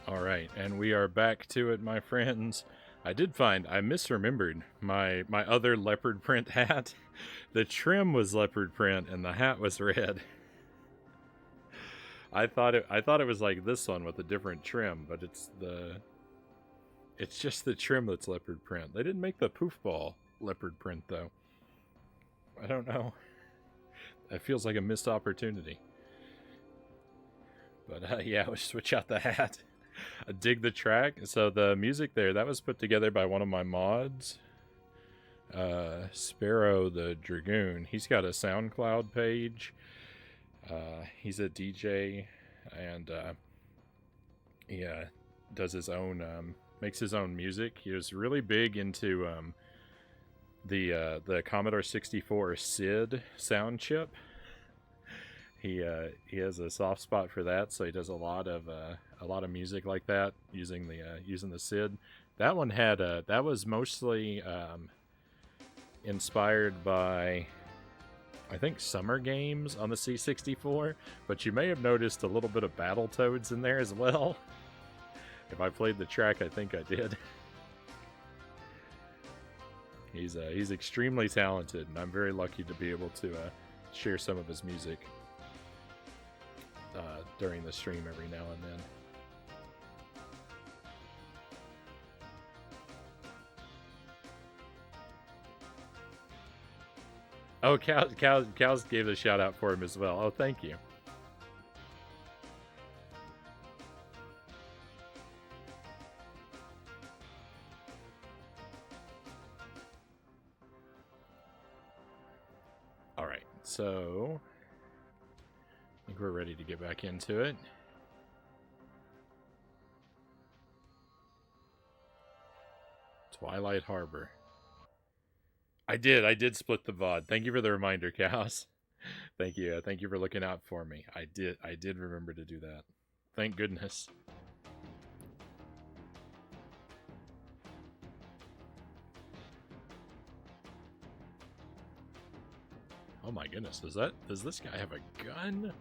All right, and we are back to it, my friends. I misremembered my other leopard print hat. The trim was leopard print and the hat was red. I thought it was like this one with a different trim, but it's just the trim that's leopard print. They didn't make the poof ball leopard print though. I don't know. That feels like a missed opportunity. But yeah, we'll switch out the hat. I dig the track. So the music there, that was put together by one of my mods, Spyro the Dragoon. He's got a SoundCloud page. He's a DJ, and he does his own, makes his own music. He was really big into the Commodore 64 SID sound chip. He has a soft spot for that, so he does a lot of music like that using the SID. That one had that was mostly inspired by, I think, summer games on the C64, but you may have noticed a little bit of Battletoads in there as well. If I played the track, I think I did. He's extremely talented, and I'm very lucky to be able to share some of his music during the stream every now and then. Oh, Cows gave a shout out for him as well. Oh, thank you. All right, so I think we're ready to get back into it. Twilight Harbor. I did split the VOD. Thank you for the reminder, Cows. Thank you for looking out for me. I did remember to do that. Thank goodness. Oh my goodness, does this guy have a gun?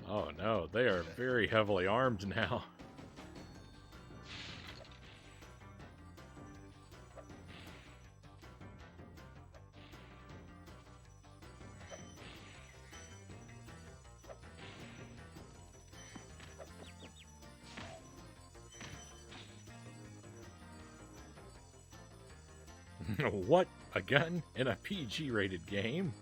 Oh no, they are very heavily armed now. What? A gun in a PG-rated game?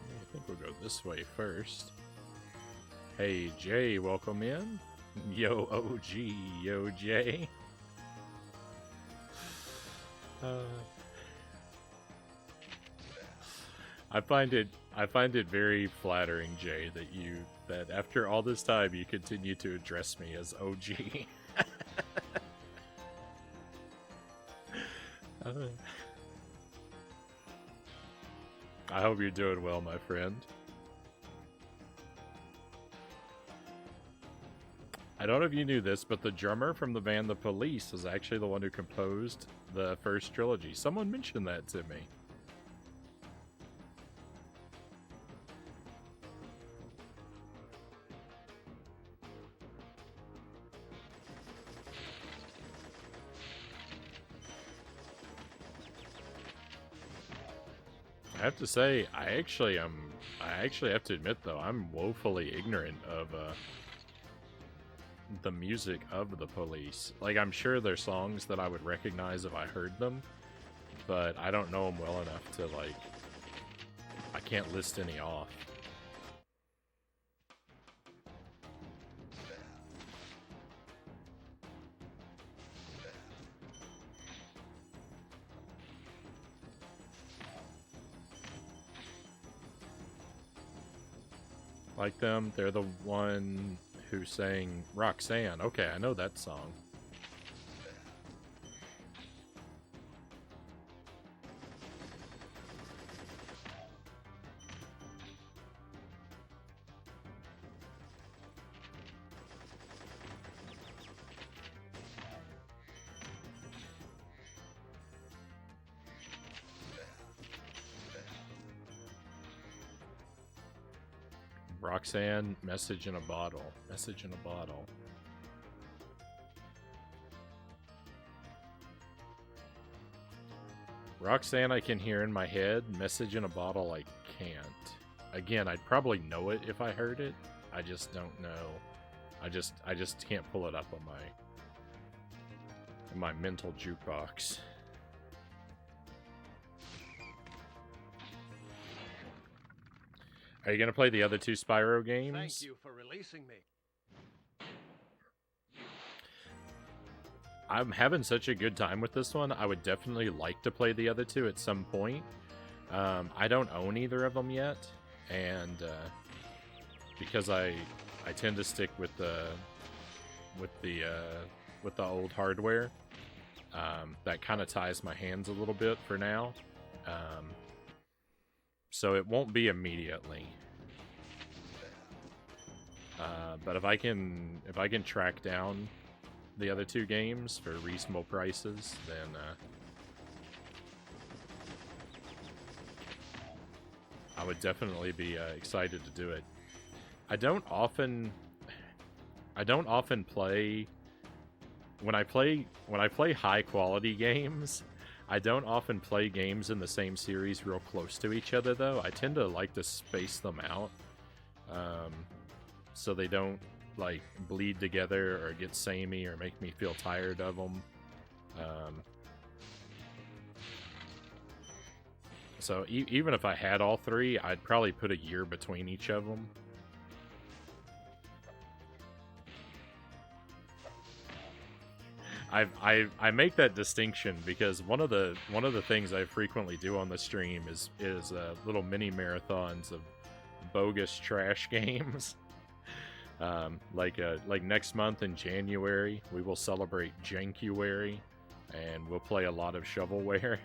I think we'll go this way first. Hey, Jay, welcome in. Yo, OG, yo, Jay. I find it very flattering, Jay, that after all this time you continue to address me as OG. I hope you're doing well, my friend. I don't know if you knew this, but the drummer from the band The Police was actually the one who composed the first trilogy. Someone mentioned that to me. I have to say, I actually have to admit though, I'm woefully ignorant of the music of The Police. Like, I'm sure there's songs that I would recognize if I heard them, but I don't know them well enough to, like, I can't list any off. like them. They're the one who sang Roxanne. Okay, I know that song. Roxanne, message in a bottle. Message in a bottle. Roxanne I can hear in my head. Message in a bottle I can't. Again, I'd probably know it if I heard it. I just don't know. I just can't pull it up on my mental jukebox. Are you gonna play the other two Spyro games? Thank you for releasing me. I'm having such a good time with this one. I would definitely like to play the other two at some point. I don't own either of them yet, and because I tend to stick with the old hardware, that kind of ties my hands a little bit for now. So it won't be immediately. But if I can track down the other two games for reasonable prices, then I would definitely be excited to do it. I don't often play when I play high quality games. I don't often play games in the same series real close to each other, though. I tend to like to space them out, so they don't like bleed together or get samey or make me feel tired of them. So even if I had all three, I'd probably put a year between each of them. I make that distinction because one of the things I frequently do on the stream is little mini marathons of bogus trash games. Like next month in January, we will celebrate Jankuary, and we'll play a lot of shovelware.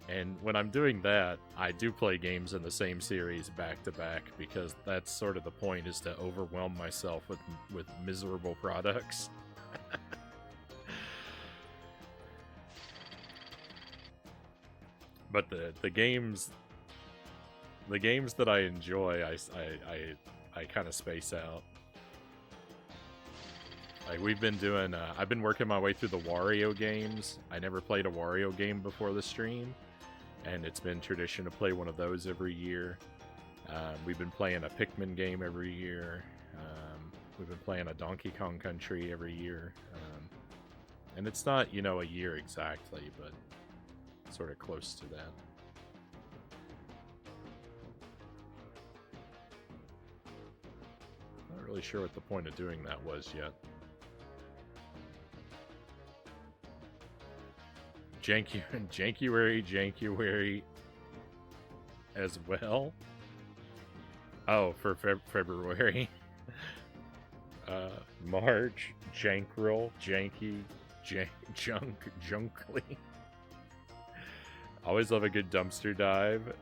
And when I'm doing that, I do play games in the same series back to back because that's sort of the point, is to overwhelm myself with miserable products. But the games that I enjoy, I kind of space out. Like we've been doing, I've been working my way through the Wario games. I never played a Wario game before the stream, and it's been tradition to play one of those every year. We've been playing a Pikmin game every year. We've been playing a Donkey Kong Country every year. And it's not, a year exactly, but sort of close to that. Not really sure what the point of doing that was yet. Jankuary as well. Oh, for February. March, Jankril, Janky, Junkly. Always love a good dumpster dive.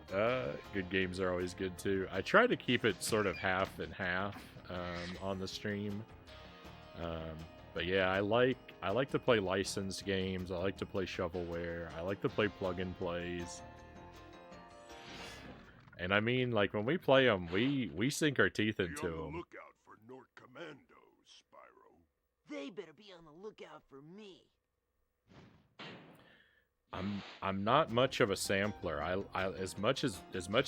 Good games are always good too. I try to keep it sort of half and half on the stream. But yeah, I like to play licensed games. I like to play shovelware. I like to play plug-and-plays. And I mean, like, when we play them, we sink our teeth into them. Be on the lookout for North Commandos, Spyro. They better be on the lookout for me. I'm not much of a sampler. I as much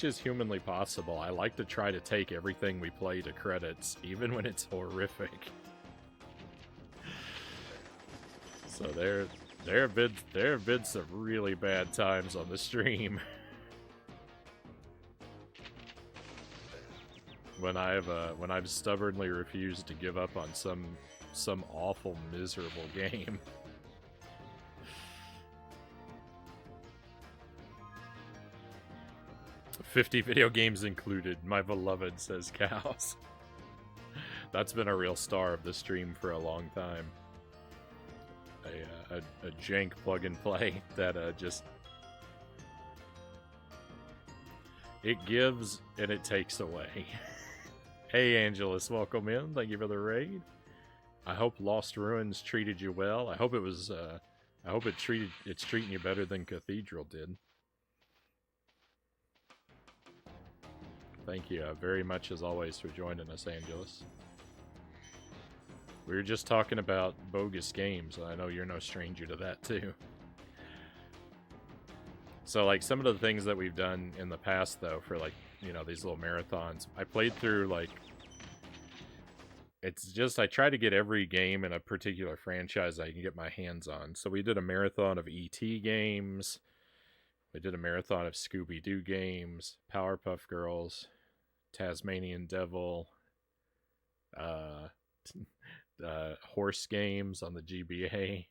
as humanly possible, I like to try to take everything we play to credits, even when it's horrific. So there have been some really bad times on the stream. when I've stubbornly refused to give up on some awful, miserable game. 50 video games included. My beloved, says Cows. That's been a real star of the stream for a long time. A jank plug and play that just... It gives and it takes away. Hey Angelus, welcome in. Thank you for the raid. I hope Lost Ruins treated you well. I hope it was I hope it's treating you better than Cathedral did. Thank you very much as always for joining us, Angelus. We were just talking about bogus games. I know you're no stranger to that too. So like some of the things that we've done in the past though for like, you know, these little marathons, I played through like, it's just, I try to get every game in a particular franchise I can get my hands on. So we did a marathon of E.T. games. We did a marathon of Scooby-Doo games, Powerpuff Girls, Tasmanian Devil, horse games on the GBA.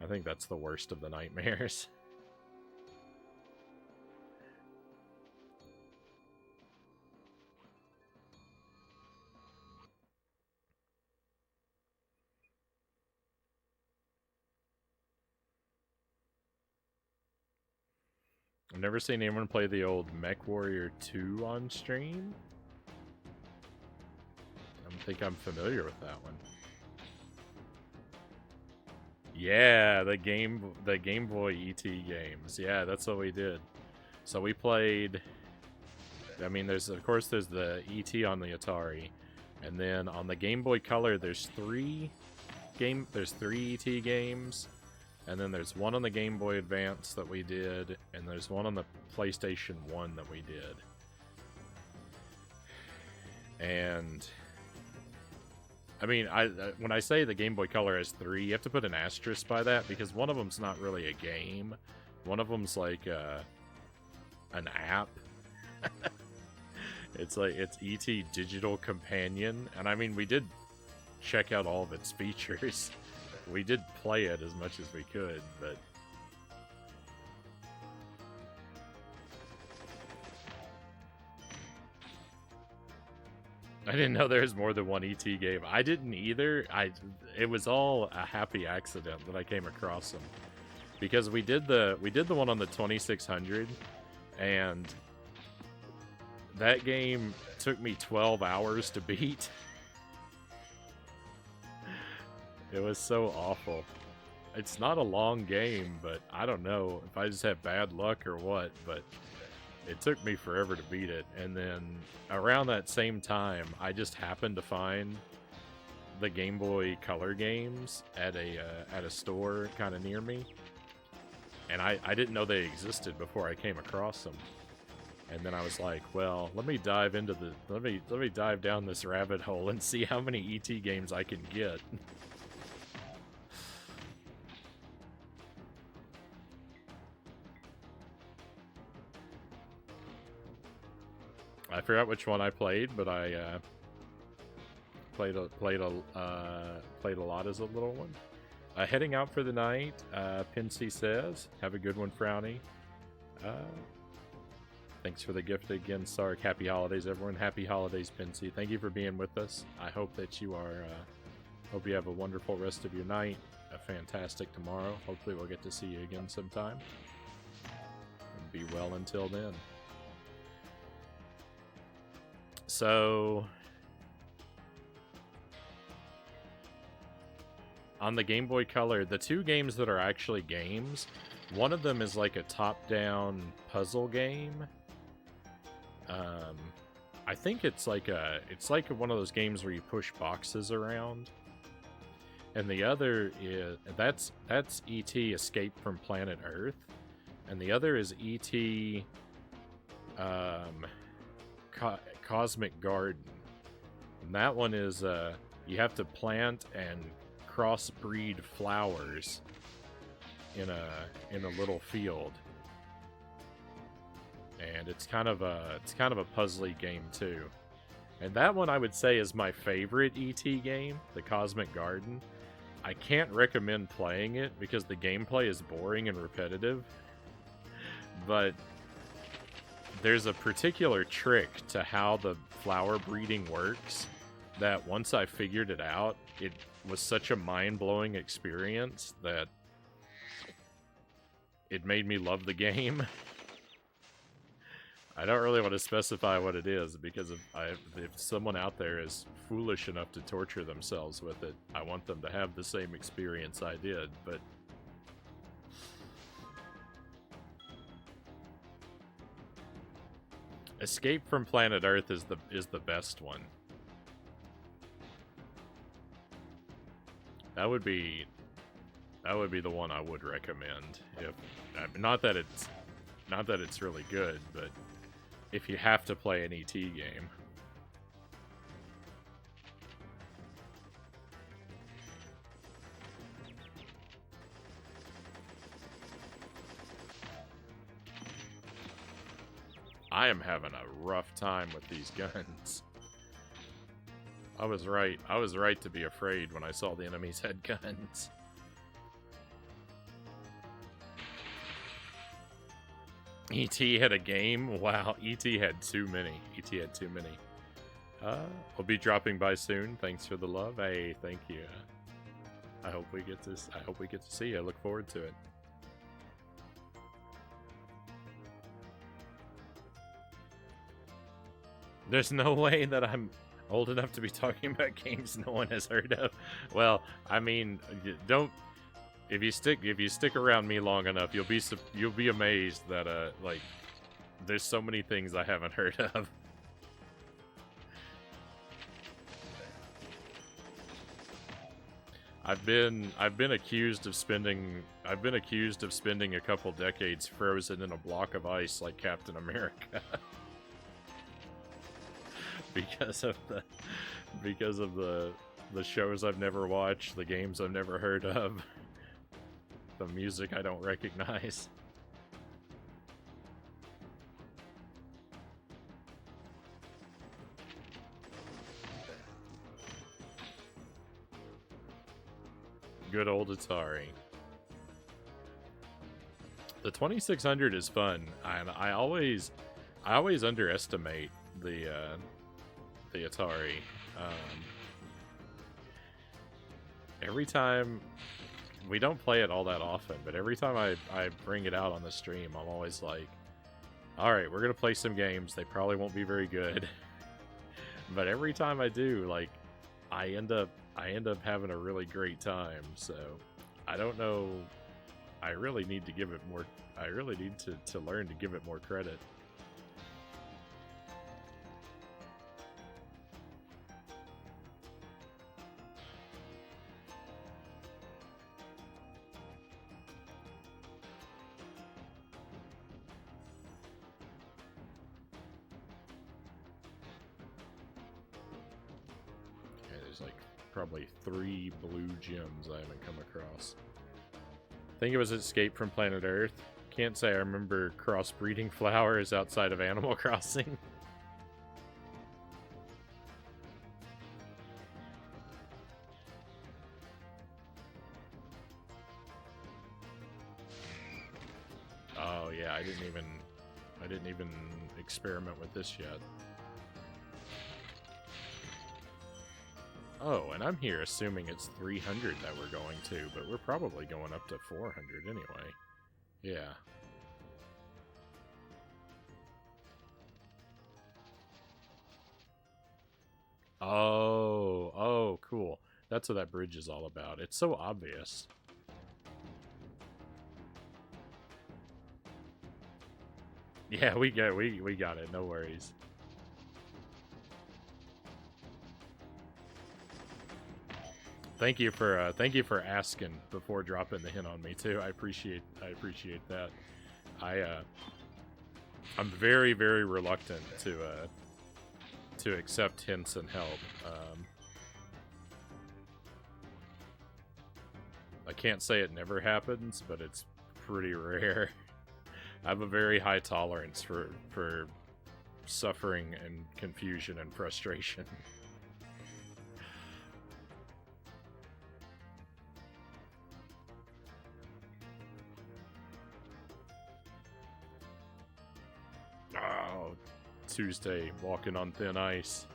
I think that's the worst of the nightmares. I've never seen anyone play the old Mech Warrior 2 on stream. I don't think I'm familiar with that one. Yeah, the Game Boy ET games. Yeah, that's what we did. So we played, I mean, there's the ET on the Atari, and then on the Game Boy Color there's three ET games, and then there's one on the Game Boy Advance that we did, and there's one on the PlayStation 1 that we did. And I mean, when I say the Game Boy Color has 3, you have to put an asterisk by that, because one of them's not really a game. One of them's like an app. It's ET Digital Companion, and I mean, we did check out all of its features. We did play it as much as we could, but I didn't know there was more than one ET game. I didn't either. It was all a happy accident that I came across them, because we did the one on the 2600, and that game took me 12 hours to beat. It was so awful. It's not a long game, but I don't know if I just had bad luck or what, but it took me forever to beat it. And then around that same time, I just happened to find the Game Boy Color games at a store kind of near me, and I didn't know they existed before I came across them. And then I was like, well, let me dive down this rabbit hole and see how many ET games I can get. I forgot which one I played, but I played a lot as a little one. Heading out for the night, Pinsy says, have a good one, Frownie. Thanks for the gift again, Sark. Happy holidays, everyone. Happy holidays, Pinsy. Thank you for being with us. I hope that you are, hope you have a wonderful rest of your night, a fantastic tomorrow. Hopefully we'll get to see you again sometime. And be well until then. So, on the Game Boy Color, the two games that are actually games, one of them is like a top-down puzzle game. I think it's like one of those games where you push boxes around. And the other is that's E.T. Escape from Planet Earth, and the other is E.T. Cosmic Garden. And that one is you have to plant and crossbreed flowers in a little field, and it's kind of a puzzly game too. And that one I would say is my favorite ET game, the Cosmic Garden. I can't recommend playing it because the gameplay is boring and repetitive. But there's a particular trick to how the flower breeding works that once I figured it out, it was such a mind-blowing experience that it made me love the game. I don't really want to specify what it is, because if someone out there is foolish enough to torture themselves with it, I want them to have the same experience I did, but... Escape from Planet Earth is the best one. That would be the one I would recommend. If not that it's really good, but if you have to play an ET game. I am having a rough time with these guns. I was right. I was right to be afraid when I saw the enemies had guns. E.T. had a game? Wow, E.T. had too many. E.T. had too many. We'll be dropping by soon. Thanks for the love. Hey, thank you. I hope we get to see you. I look forward to it. There's no way that I'm old enough to be talking about games no one has heard of. Well, I mean, don't. If you stick around me long enough, you'll be amazed that like there's so many things I haven't heard of. I've been accused of spending a couple decades frozen in a block of ice like Captain America. because of the shows I've never watched, the games I've never heard of, the music I don't recognize. Good old Atari. The 2600 is fun, and I always underestimate the Atari. Every time, we don't play it all that often, but every time I bring it out on the stream, I'm always like, alright, we're gonna play some games. They probably won't be very good. But every time I do, like, I end up having a really great time, so I don't know. I really need to give it more. I really need to learn to give it more credit. Okay, there's like probably 3 blue gems I haven't come across. I think it was Escape from Planet Earth. Can't say I remember crossbreeding flowers outside of Animal Crossing. Oh yeah, I didn't even experiment with this yet. Oh, and I'm here assuming it's 300 that we're going to, but we're probably going up to 400 anyway. Yeah. Oh, cool. That's what that bridge is all about. It's so obvious. Yeah, we got it. No worries. Thank you for asking before dropping the hint on me too. I appreciate that. I'm very, very reluctant to accept hints and help. I can't say it never happens, but it's pretty rare. I have a very high tolerance for suffering and confusion and frustration. Oh, Tuesday, walking on thin ice.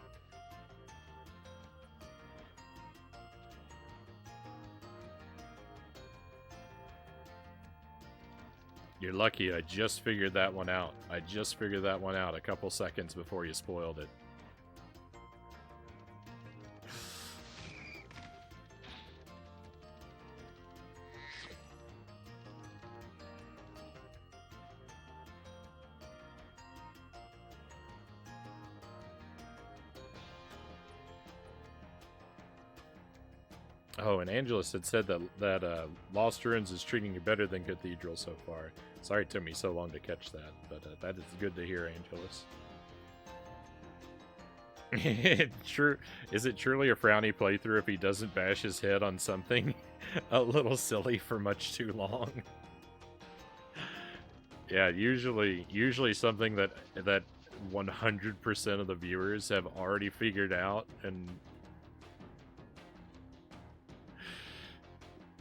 You're lucky I just figured that one out. I just figured that one out a couple seconds before you spoiled it. Oh, and Angelus had said that Lost Ruins is treating you better than Cathedral so far. Sorry it took me so long to catch that, but that is good to hear, Angelus. True. Is it truly a Frownie playthrough if he doesn't bash his head on something a little silly for much too long? Yeah, usually something that 100% of the viewers have already figured out, and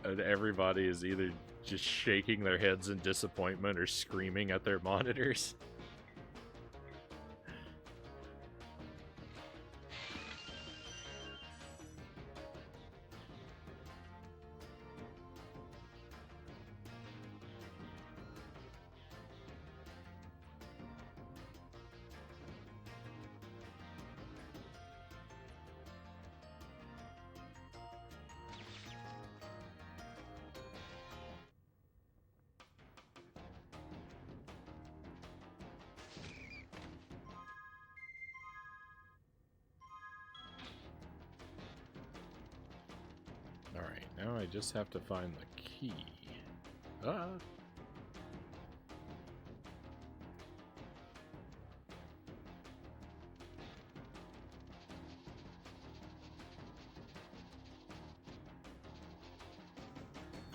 everybody is either just shaking their heads in disappointment or screaming at their monitors. Alright, now I just have to find the key. Ah!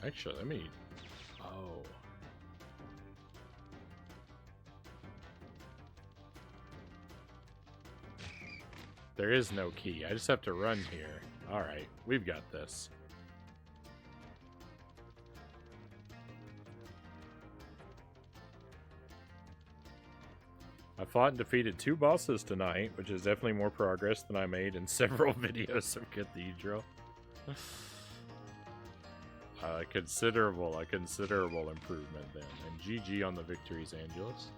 Actually, let me... Oh. There is no key. I just have to run here. Alright, we've got this. I fought and defeated 2 bosses tonight, which is definitely more progress than I made in several videos of Cathedral. A considerable improvement then. And GG on the victories, Angelus.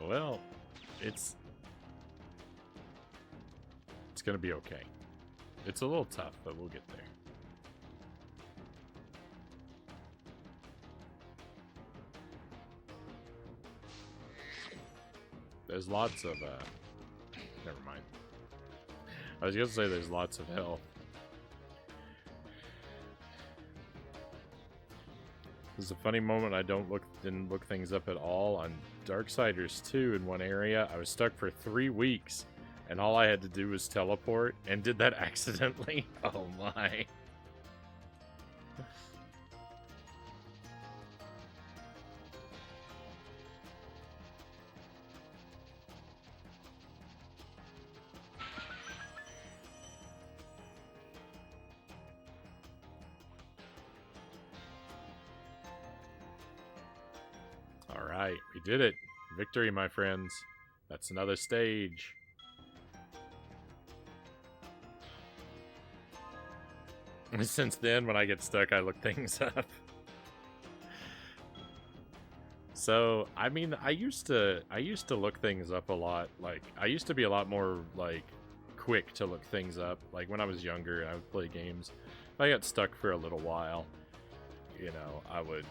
Well, it's gonna be okay. It's a little tough, but we'll get there. There's lots of, never mind. I was gonna say there's lots of health. This is a funny moment. I didn't look things up at all. On Darksiders 2 in one area, I was stuck for 3 weeks, and all I had to do was teleport, and did that accidentally. Oh my. Alright, we did it. Victory, my friends. That's another stage. Since then, when I get stuck, I look things up. So, I mean, I used to look things up a lot. Like, I used to be a lot more, like, quick to look things up. Like, when I was younger and I would play games, if I got stuck for a little while, you know, I would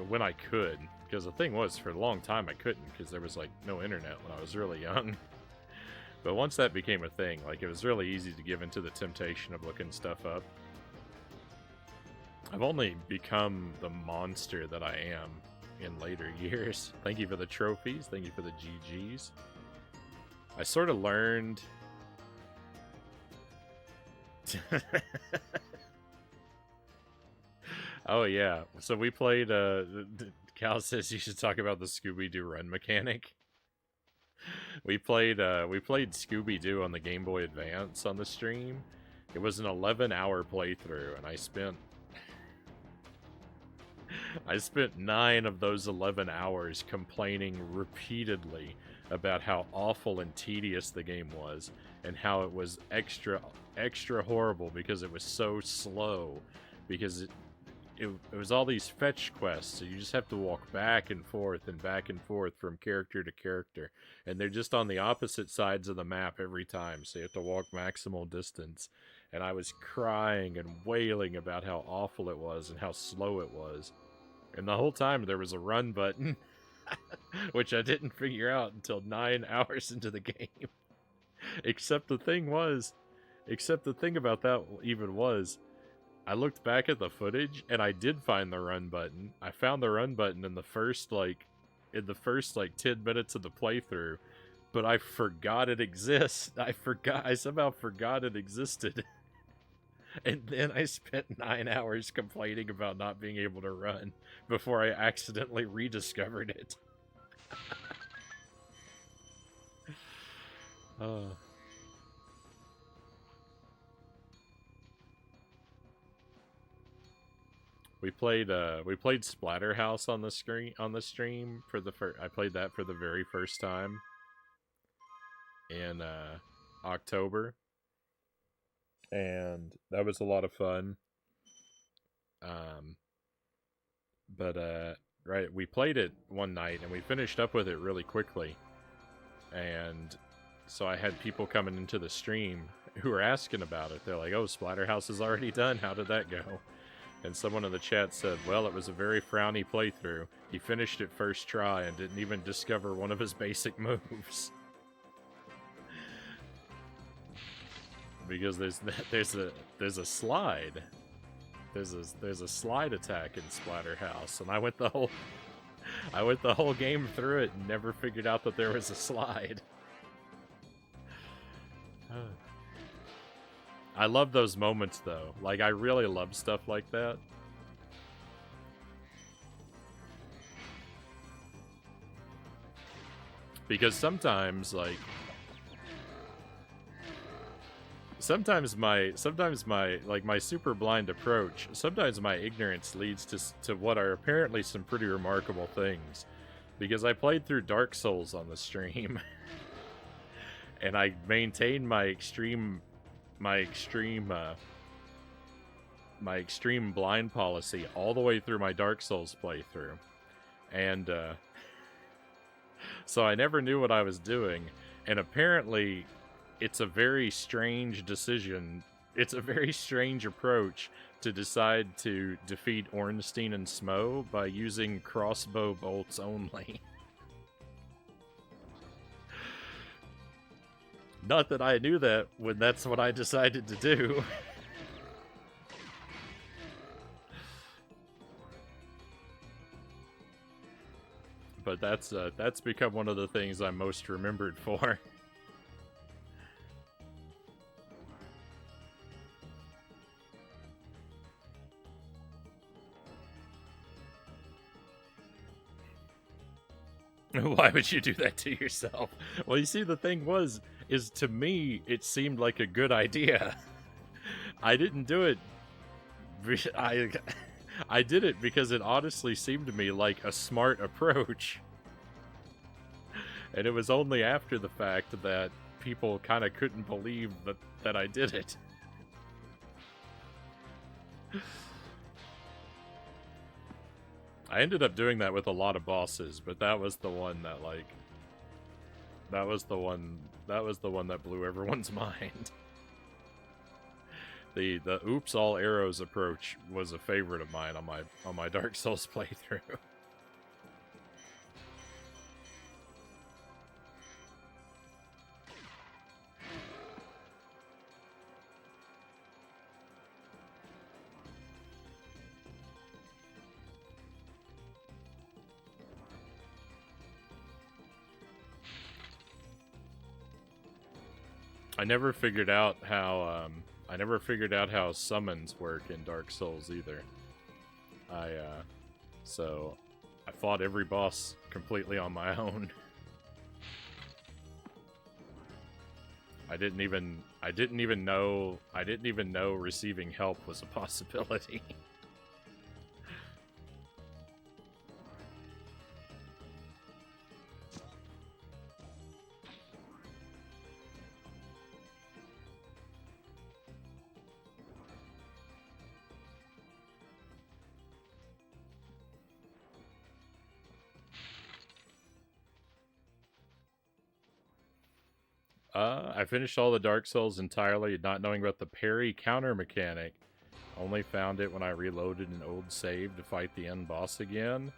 when I could, because the thing was, for a long time I couldn't, because there was like no internet when I was really young. But once that became a thing, like it was really easy to give into the temptation of looking stuff up. I've only become the monster that I am in later years. Thank you for the trophies. Thank you for the GGs. I sort of learned... Oh yeah, so we played, Cal says you should talk about the Scooby-Doo run mechanic. We played Scooby-Doo on the Game Boy Advance on the stream. It was an 11-hour playthrough, and I spent 9 of those 11 hours complaining repeatedly about how awful and tedious the game was, and how it was extra horrible because it was so slow, because it was all these fetch quests, so you just have to walk back and forth from character to character, and they're just on the opposite sides of the map every time, so you have to walk maximal distance. And I was crying and wailing about how awful it was and how slow it was. And the whole time there was a run button, which I didn't figure out until 9 hours into the game. Except the thing about that even was, I looked back at the footage, and I did find the run button. I found the run button in the first 10 minutes of the playthrough, but I forgot it exists. I somehow forgot it existed. And then I spent 9 hours complaining about not being able to run before I accidentally rediscovered it. We played Splatterhouse on the stream for the I played that for the very first time in October, and that was a lot of fun. Right, we played it one night and we finished up with it really quickly, and so I had people coming into the stream who were asking about it. They're like, "Oh, Splatterhouse is already done. How did that go?" And someone in the chat said, "Well, it was a very Frownie playthrough. He finished it first try and didn't even discover one of his basic moves." Because there's a slide. There's a slide attack in Splatterhouse, and I went the whole game through it and never figured out that there was a slide. I love those moments, though. Like, I really love stuff like that. Because sometimes my super blind approach, sometimes my ignorance leads to what are apparently some pretty remarkable things. Because I played through Dark Souls on the stream, and I maintained my extreme blind policy all the way through my Dark Souls playthrough, and so I never knew what I was doing. And apparently, it's a very strange decision. It's a very strange approach to decide to defeat Ornstein and Smo by using crossbow bolts only. Not that I knew that when that's what I decided to do. But that's become one of the things I'm most remembered for. Why would you do that to yourself? Well, you see, the thing is to me, it seemed like a good idea. I didn't do it. I did it because it honestly seemed to me like a smart approach. And it was only after the fact that people kind of couldn't believe that I did it. I ended up doing that with a lot of bosses, but that was the one that that was the one that blew everyone's mind. The oops all arrows approach was a favorite of mine on my Dark Souls playthrough. I never figured out how summons work in Dark Souls either. So I fought every boss completely on my own. I didn't even know receiving help was a possibility. I finished all the Dark Souls entirely, not knowing about the parry counter mechanic. Only found it when I reloaded an old save to fight the end boss again.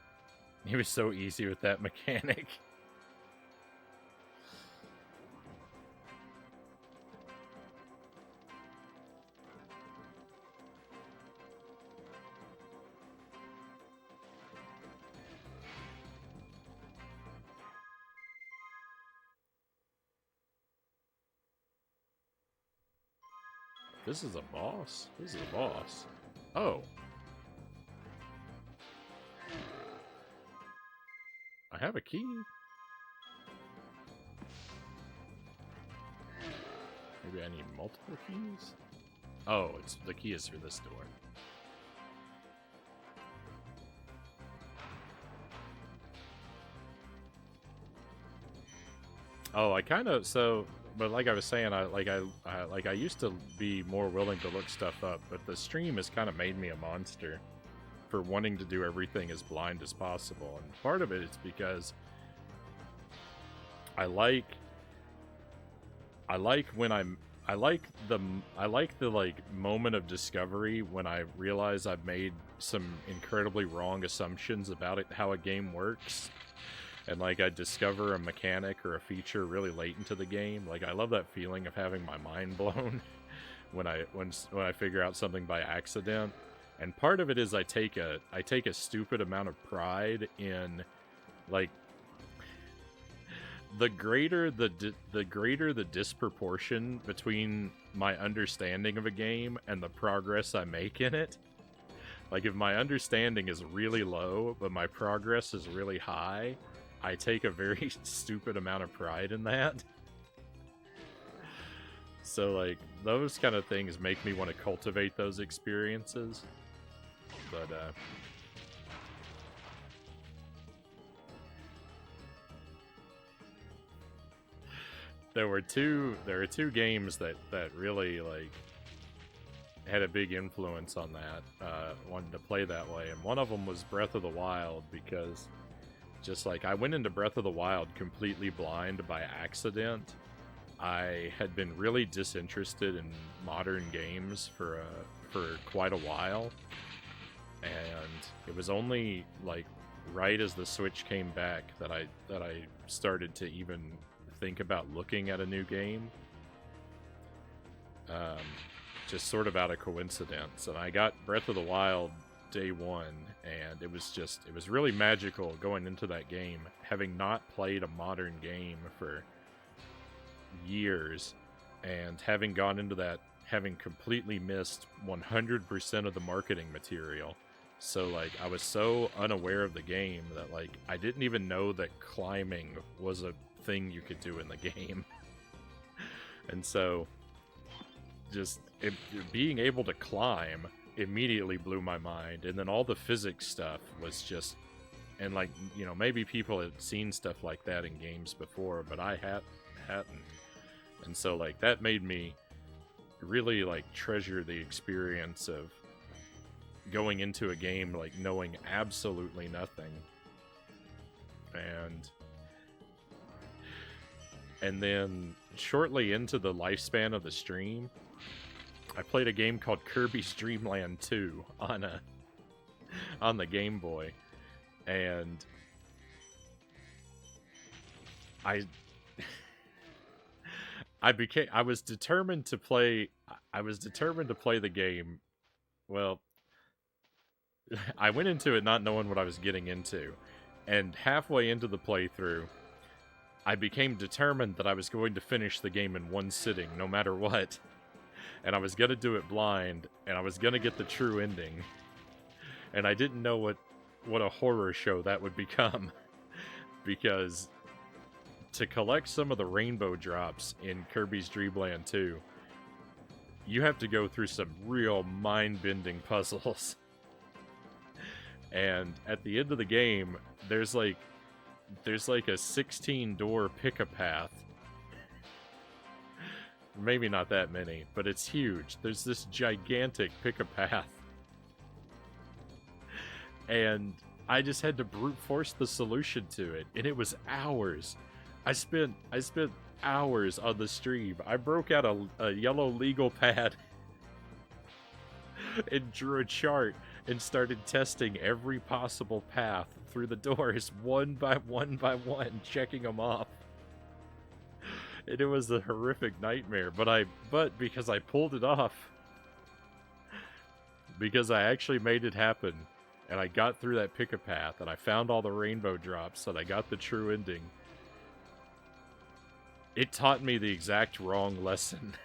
It was so easy with that mechanic. This is a boss? This is a boss. Oh. I have a key. Maybe I need multiple keys? Oh, the key is through this door. Oh, I kind of but like I was saying, I used to be more willing to look stuff up, but the stream has kind of made me a monster for wanting to do everything as blind as possible. And part of it is because I like the moment of discovery when I realize I've made some incredibly wrong assumptions about how a game works. And like I discover a mechanic or a feature really late into the game. Like I love that feeling of having my mind blown when I figure out something by accident. And part of it is I take a stupid amount of pride in, like, the greater the disproportion between my understanding of a game and the progress I make in it. Like if my understanding is really low but my progress is really high, I take a very stupid amount of pride in that. So, like, those kind of things make me want to cultivate those experiences. But, there were two games that really, like, had a big influence on that, wanted to play that way. And one of them was Breath of the Wild, because just like I went into Breath of the Wild completely blind by accident. I had been really disinterested in modern games for quite a while, and it was only like right as the Switch came back that I started to even think about looking at a new game. Just sort of out of coincidence, and I got Breath of the Wild day one, and it was really magical going into that game, having not played a modern game for years, and having gone into that having completely missed 100% of the marketing material. So like I was so unaware of the game that like I didn't even know that climbing was a thing you could do in the game. And so just being able to climb immediately blew my mind. And then all the physics stuff was just, and like, you know, maybe people had seen stuff like that in games before, but I hadn't. And so like that made me really like treasure the experience of going into a game like knowing absolutely nothing. And then shortly into the lifespan of the stream, I played a game called Kirby's Dream Land 2 on the Game Boy, and I I was determined to play the game. Well, I went into it not knowing what I was getting into, and halfway into the playthrough, I became determined that I was going to finish the game in one sitting, no matter what. And I was going to do it blind, and I was going to get the true ending. And I didn't know what a horror show that would become. Because to collect some of the rainbow drops in Kirby's Dream Land 2, you have to go through some real mind-bending puzzles. And at the end of the game, there's like a 16-door pick-a-path. Maybe not that many, but it's huge. There's this gigantic pick-a-path. And I just had to brute force the solution to it, and it was hours. I spent hours on the stream. I broke out a yellow legal pad and drew a chart and started testing every possible path through the doors one by one, checking them off. And it was a horrific nightmare, but because I pulled it off, because I actually made it happen, and I got through that pick-a-path, and I found all the rainbow drops, and I got the true ending, it taught me the exact wrong lesson.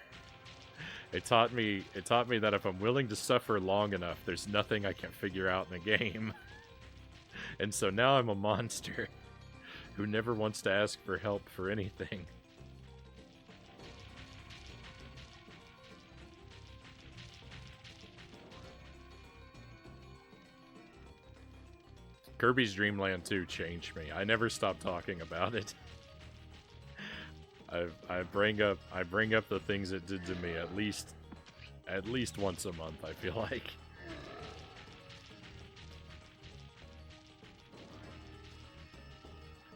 It taught me that if I'm willing to suffer long enough, there's nothing I can figure out in the game. And so now I'm a monster who never wants to ask for help for anything. Kirby's Dream Land 2 changed me. I never stopped talking about it. I bring up the things it did to me at least once a month, I feel like.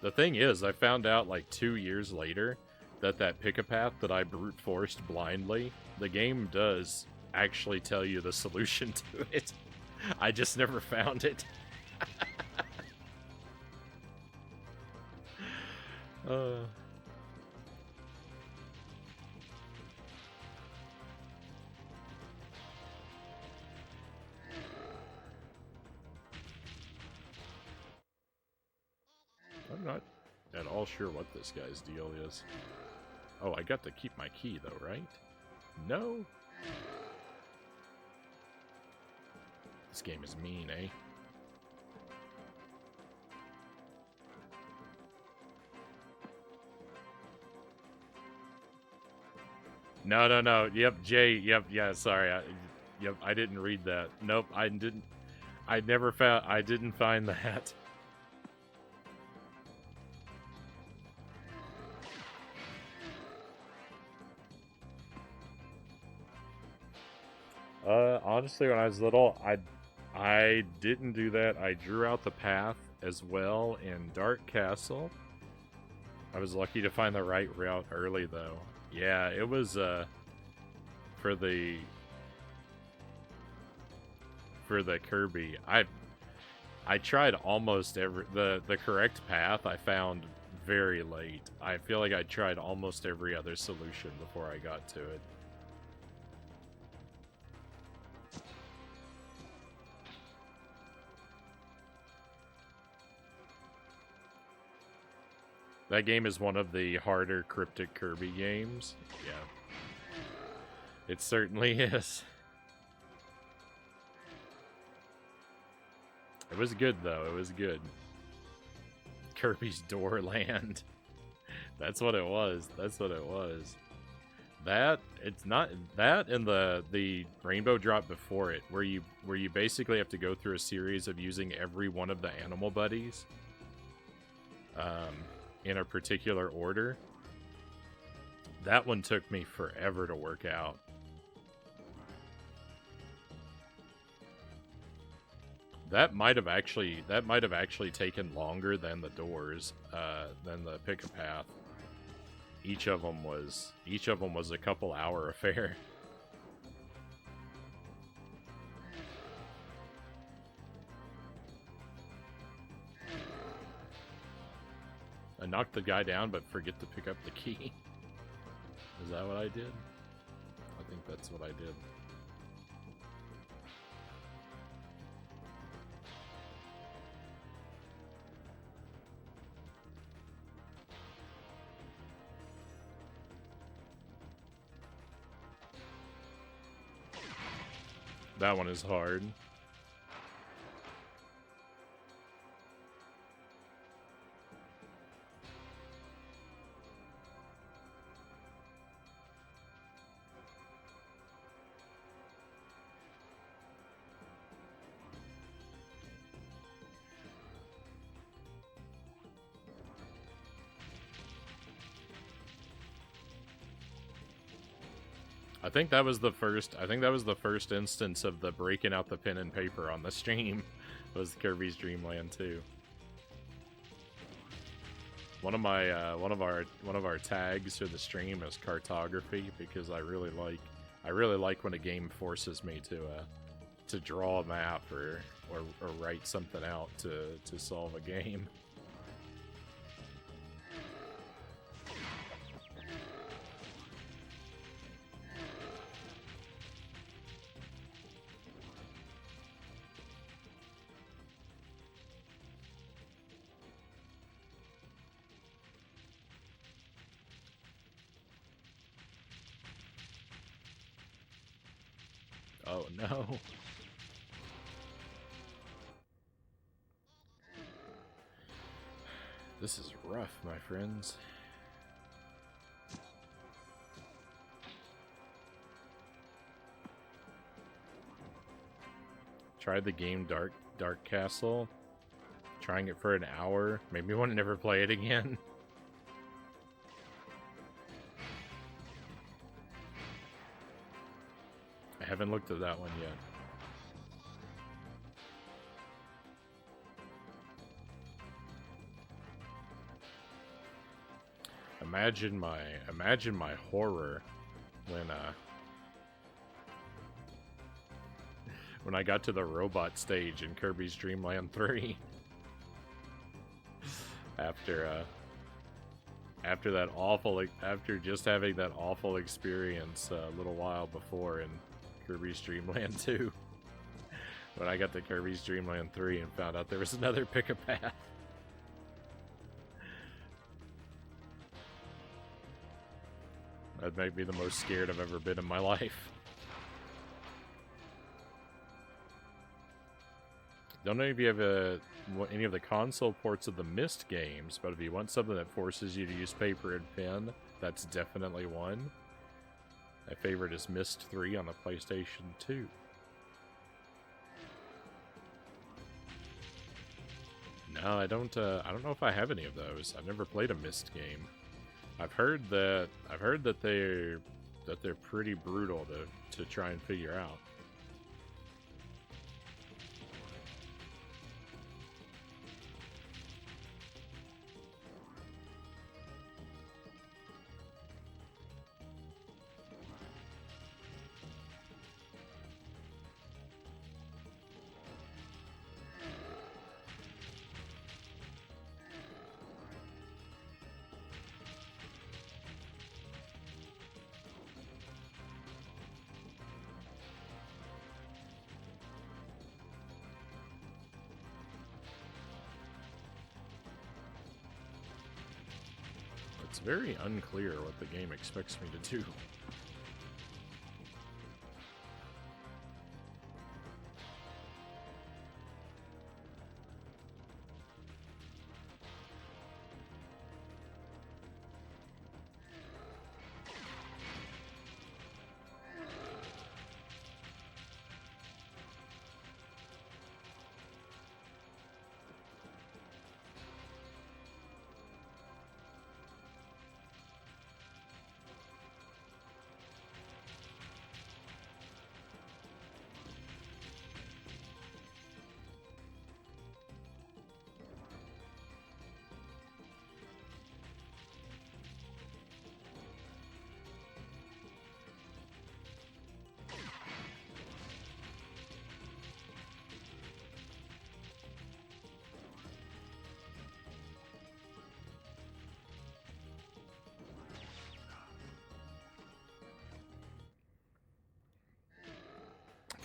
The thing is, I found out like 2 years later that pick-a-path that I brute forced blindly, the game does actually tell you the solution to it. I just never found it. I'm not at all sure what this guy's deal is. Oh, I got to keep my key though, right? No? This game is mean, eh? No. Yep, Jay. Yep, yeah, sorry. I didn't read that. Nope, I didn't. I didn't find that. Honestly, when I was little, I didn't do that. I drew out the path as well in Dark Castle. I was lucky to find the right route early, though. Yeah, it was, for the Kirby, I tried almost the correct path I found very late. I feel like I tried almost every other solution before I got to it. That game is one of the harder Cryptic Kirby games. Yeah. It certainly is. It was good, though. It was good. Kirby's Door Land. That's what it was. That's what it was. It's not that, and the rainbow drop before it, where you basically have to go through a series of using every one of the animal buddies. In a particular order. That one took me forever to work out. That might have actually taken longer than the doors, than the pick-a-path. Each of them was a couple hour affair. I knocked the guy down, but forget to pick up the key. Is that what I did? I think that's what I did. That one is hard. I think that was the first instance of the breaking out the pen and paper on the stream. Was Kirby's Dream Land 2. One of our tags for the stream is cartography, because I really like when a game forces me to draw a map or write something out to solve a game. Oh no. This is rough, my friends. Tried the game Dark Castle. Trying it for an hour. Made me want to never play it again. I haven't looked at that one yet. Imagine my horror when I got to the robot stage in Kirby's Dream Land 3. After just having that awful experience a little while before in Kirby's Dream Land 2. When I got to Kirby's Dream Land 3 and found out there was another pick-a-path. That might be the most scared I've ever been in my life. Don't know if you have any of the console ports of the Myst games, but if you want something that forces you to use paper and pen, that's definitely one. My favorite is Myst 3 on the PlayStation 2. No, I don't know if I have any of those. I've never played a Myst game. I've heard that they're pretty brutal to try and figure out. It's very unclear what the game expects me to do.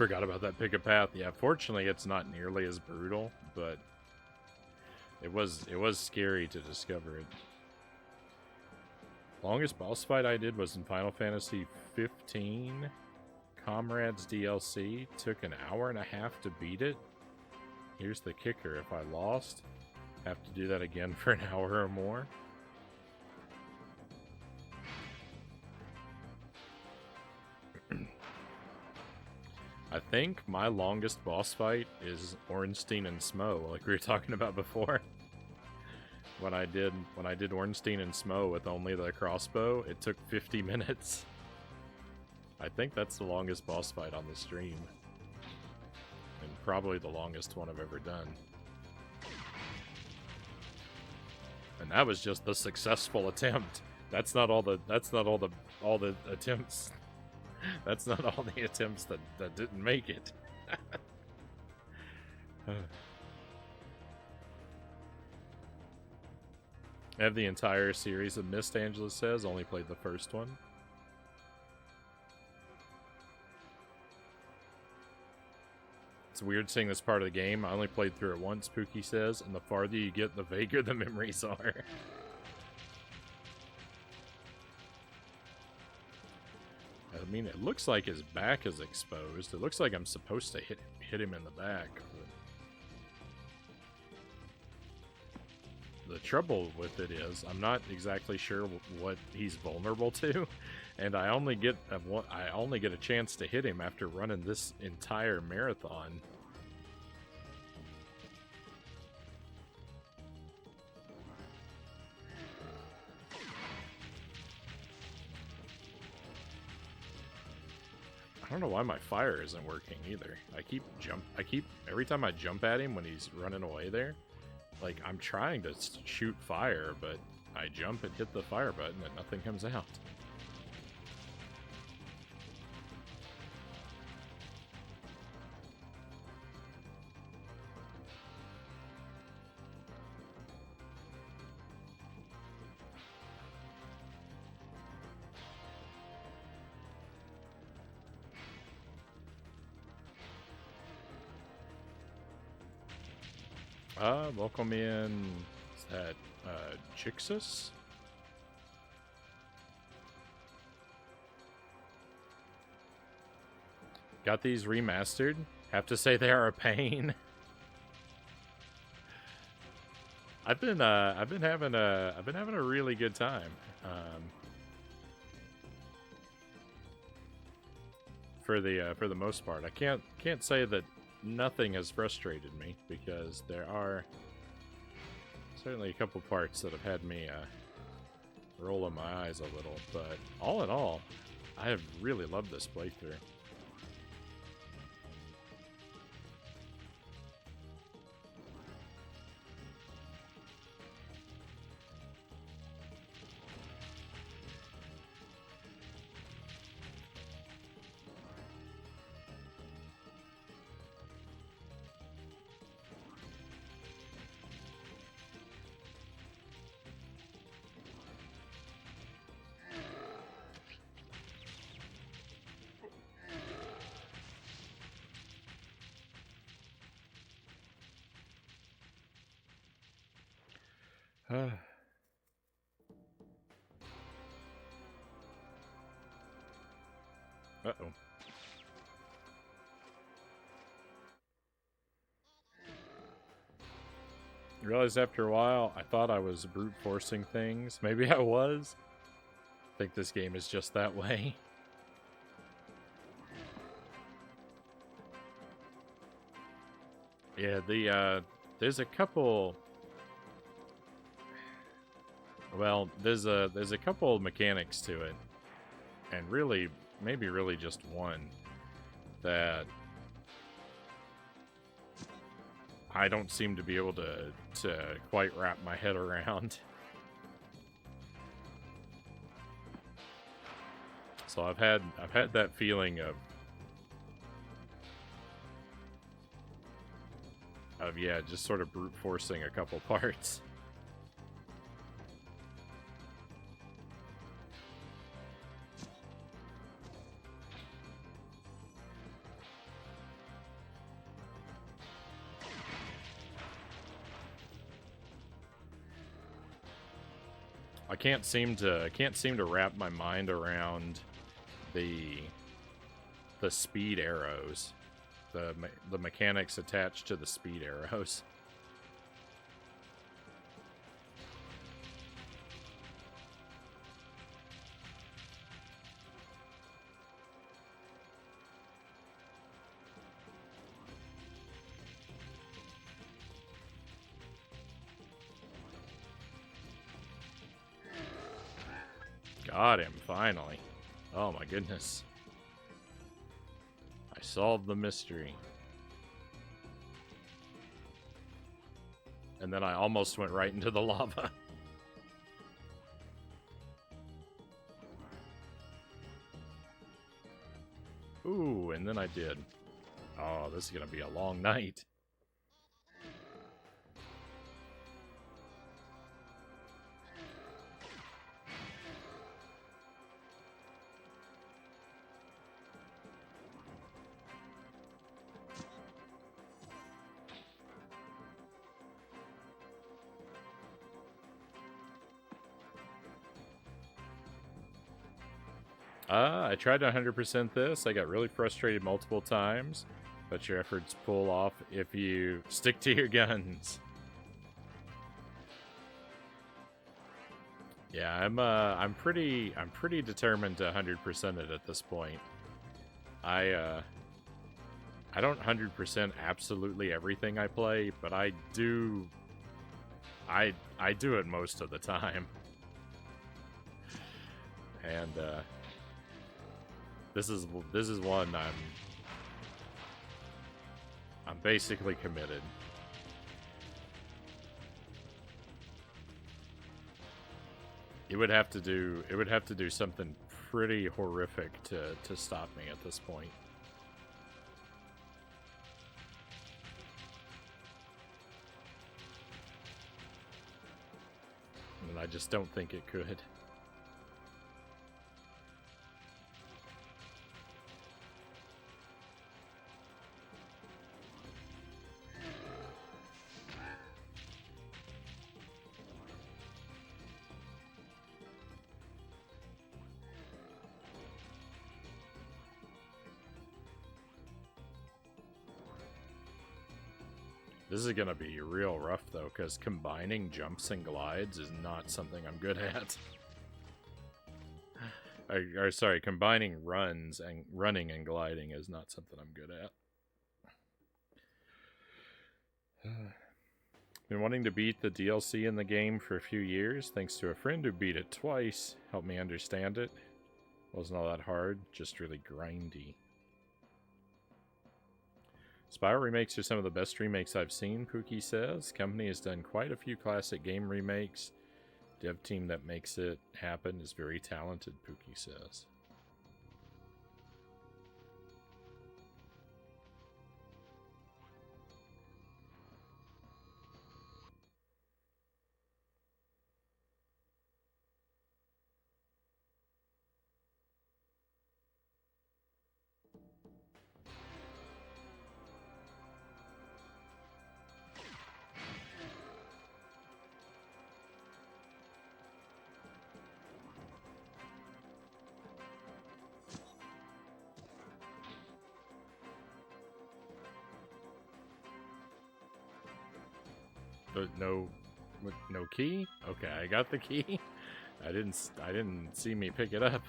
Forgot about that pick a path. Yeah, fortunately it's not nearly as brutal, but it was scary to discover it. Longest boss fight I did was in Final Fantasy 15. Comrades DLC. Took an hour and a half to beat it. Here's the kicker. If I lost, have to do that again for an hour or more. I think my longest boss fight is Ornstein and Smo, like we were talking about before. When I did Ornstein and Smo with only the crossbow, it took 50 minutes. I think that's the longest boss fight on the stream. And probably the longest one I've ever done. And that was just the successful attempt. That's not all the attempts. That's not all the attempts that didn't make it. I have the entire series of Mist, Angela says. Only played the first one. It's weird seeing this part of the game. I only played through it once, Pookie says, and the farther you get, the vaguer the memories are. I mean, it looks like his back is exposed. It looks like I'm supposed to hit him in the back. The trouble with it is, I'm not exactly sure what he's vulnerable to, and I only get a chance to hit him after running this entire marathon. I don't know why my fire isn't working either. Every time I jump at him when he's running away there, like, I'm trying to shoot fire, but I jump and hit the fire button and nothing comes out. Welcome in, is that, Chixus? Got these remastered. Have to say they are a pain. I've been having a really good time. For the most part. I can't say that nothing has frustrated me, because there are certainly a couple parts that have had me rolling my eyes a little, but all in all, I have really loved this playthrough. Uh-oh. I realized after a while, I thought I was brute forcing things. Maybe I was. I think this game is just that way. Yeah, there's a couple. Well, there's a couple mechanics to it, and really, maybe really just one, that I don't seem to be able to quite wrap my head around. So I've had that feeling of yeah, just sort of brute forcing a couple parts. I can't seem to wrap my mind around the speed arrows, the mechanics attached to the speed arrows. Got him, finally. Oh my goodness. I solved the mystery. And then I almost went right into the lava. Ooh, and then I did. Oh, this is gonna be a long night. I tried to 100% this. I got really frustrated multiple times, but your efforts pull off if you stick to your guns. Yeah, I'm pretty determined to 100% it at this point. I don't 100% absolutely everything I play, but I do it most of the time. And this is one I'm basically committed. It would have to do something pretty horrific to stop me at this point. And I just don't think it could. This is gonna be real rough though, because combining jumps and glides is not something I'm good at. Or sorry, combining running and gliding is not something I'm good at. Been wanting to beat the DLC in the game for a few years, thanks to a friend who beat it twice. Helped me understand it. Wasn't all that hard, just really grindy. Spyro remakes are some of the best remakes I've seen, Pookie says. Company has done quite a few classic game remakes. Dev team that makes it happen is very talented, Pookie says. No key? Okay, I got the key. I didn't see me pick it up.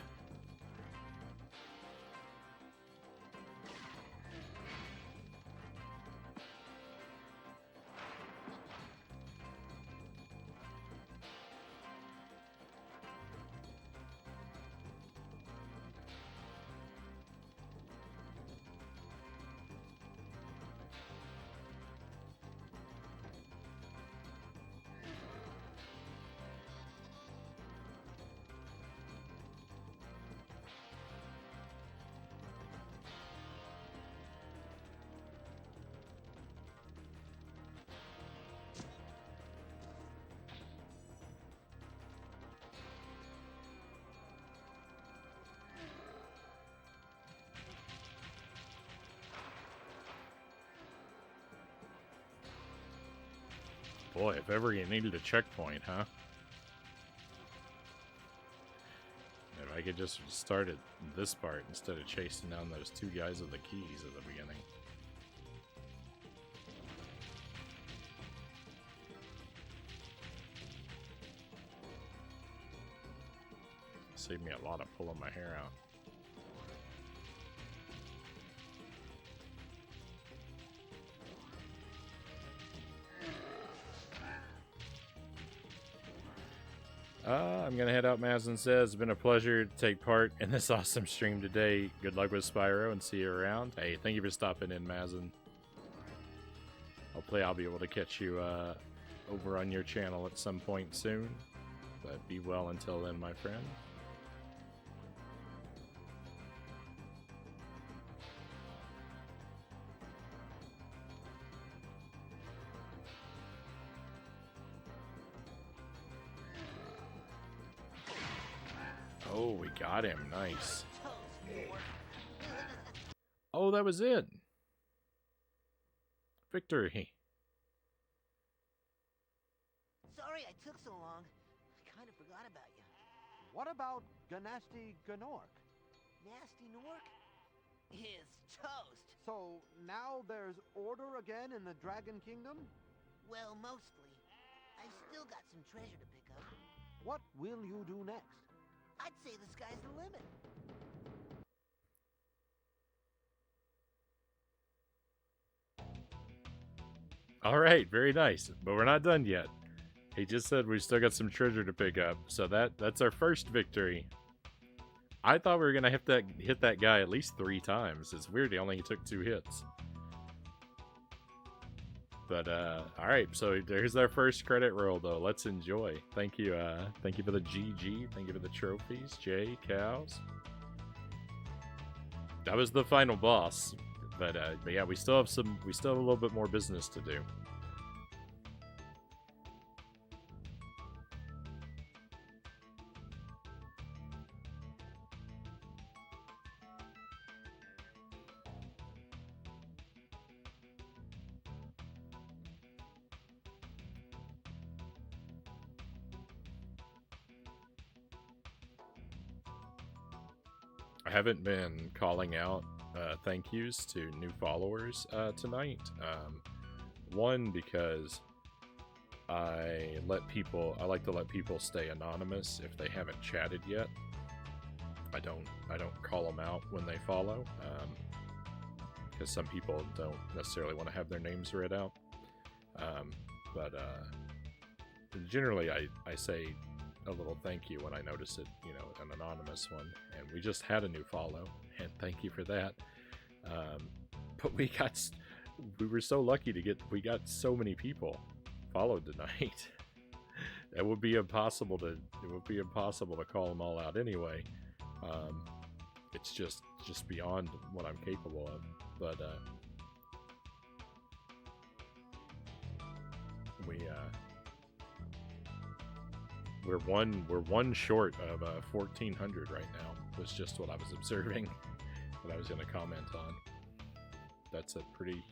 Boy, if ever you needed a checkpoint, huh? I could just start at this part instead of chasing down those two guys with the keys at the beginning. Saved me a lot of pulling my hair out. I'm gonna head out, Mazin says. It's been a pleasure to take part in this awesome stream today. Good luck with Spyro and see you around. Hey, thank you for stopping in, Mazin. Hopefully I'll be able to catch you over on your channel at some point soon. But be well until then, my friend. Oh, we got him. Nice. Oh, that was it. Victory. Sorry I took so long. I kind of forgot about you. What about Ganasty Gnork? Nasty Nork is toast. So now there's order again in the Dragon Kingdom? Well, mostly. I've still got some treasure to pick up. What will you do next? I'd say the sky's the limit. All right, very nice. But we're not done yet. He just said we still got some treasure to pick up. So that's our first victory. I thought we were going to have to hit that guy at least 3 times. It's weird he only took 2 hits. But, alright, so there's our first credit roll, though. Let's enjoy. Thank you for the GG. Thank you for the trophies, Jay, Cows. That was the final boss. But yeah, we still have a little bit more business to do. I haven't been calling out thank yous to new followers tonight. One, because I like to let people stay anonymous if they haven't chatted yet. I don't call them out when they follow, because some people don't necessarily want to have their names read out. But generally, I say a little thank you when I notice it, you know, an anonymous one. And we just had a new follow, and thank you for that. But we were so lucky we got so many people followed tonight. It would be impossible to call them all out anyway. It's just beyond what I'm capable of. But we're one short of 1,400 right now. Was just what I was observing. That I was going to comment on. That's a pretty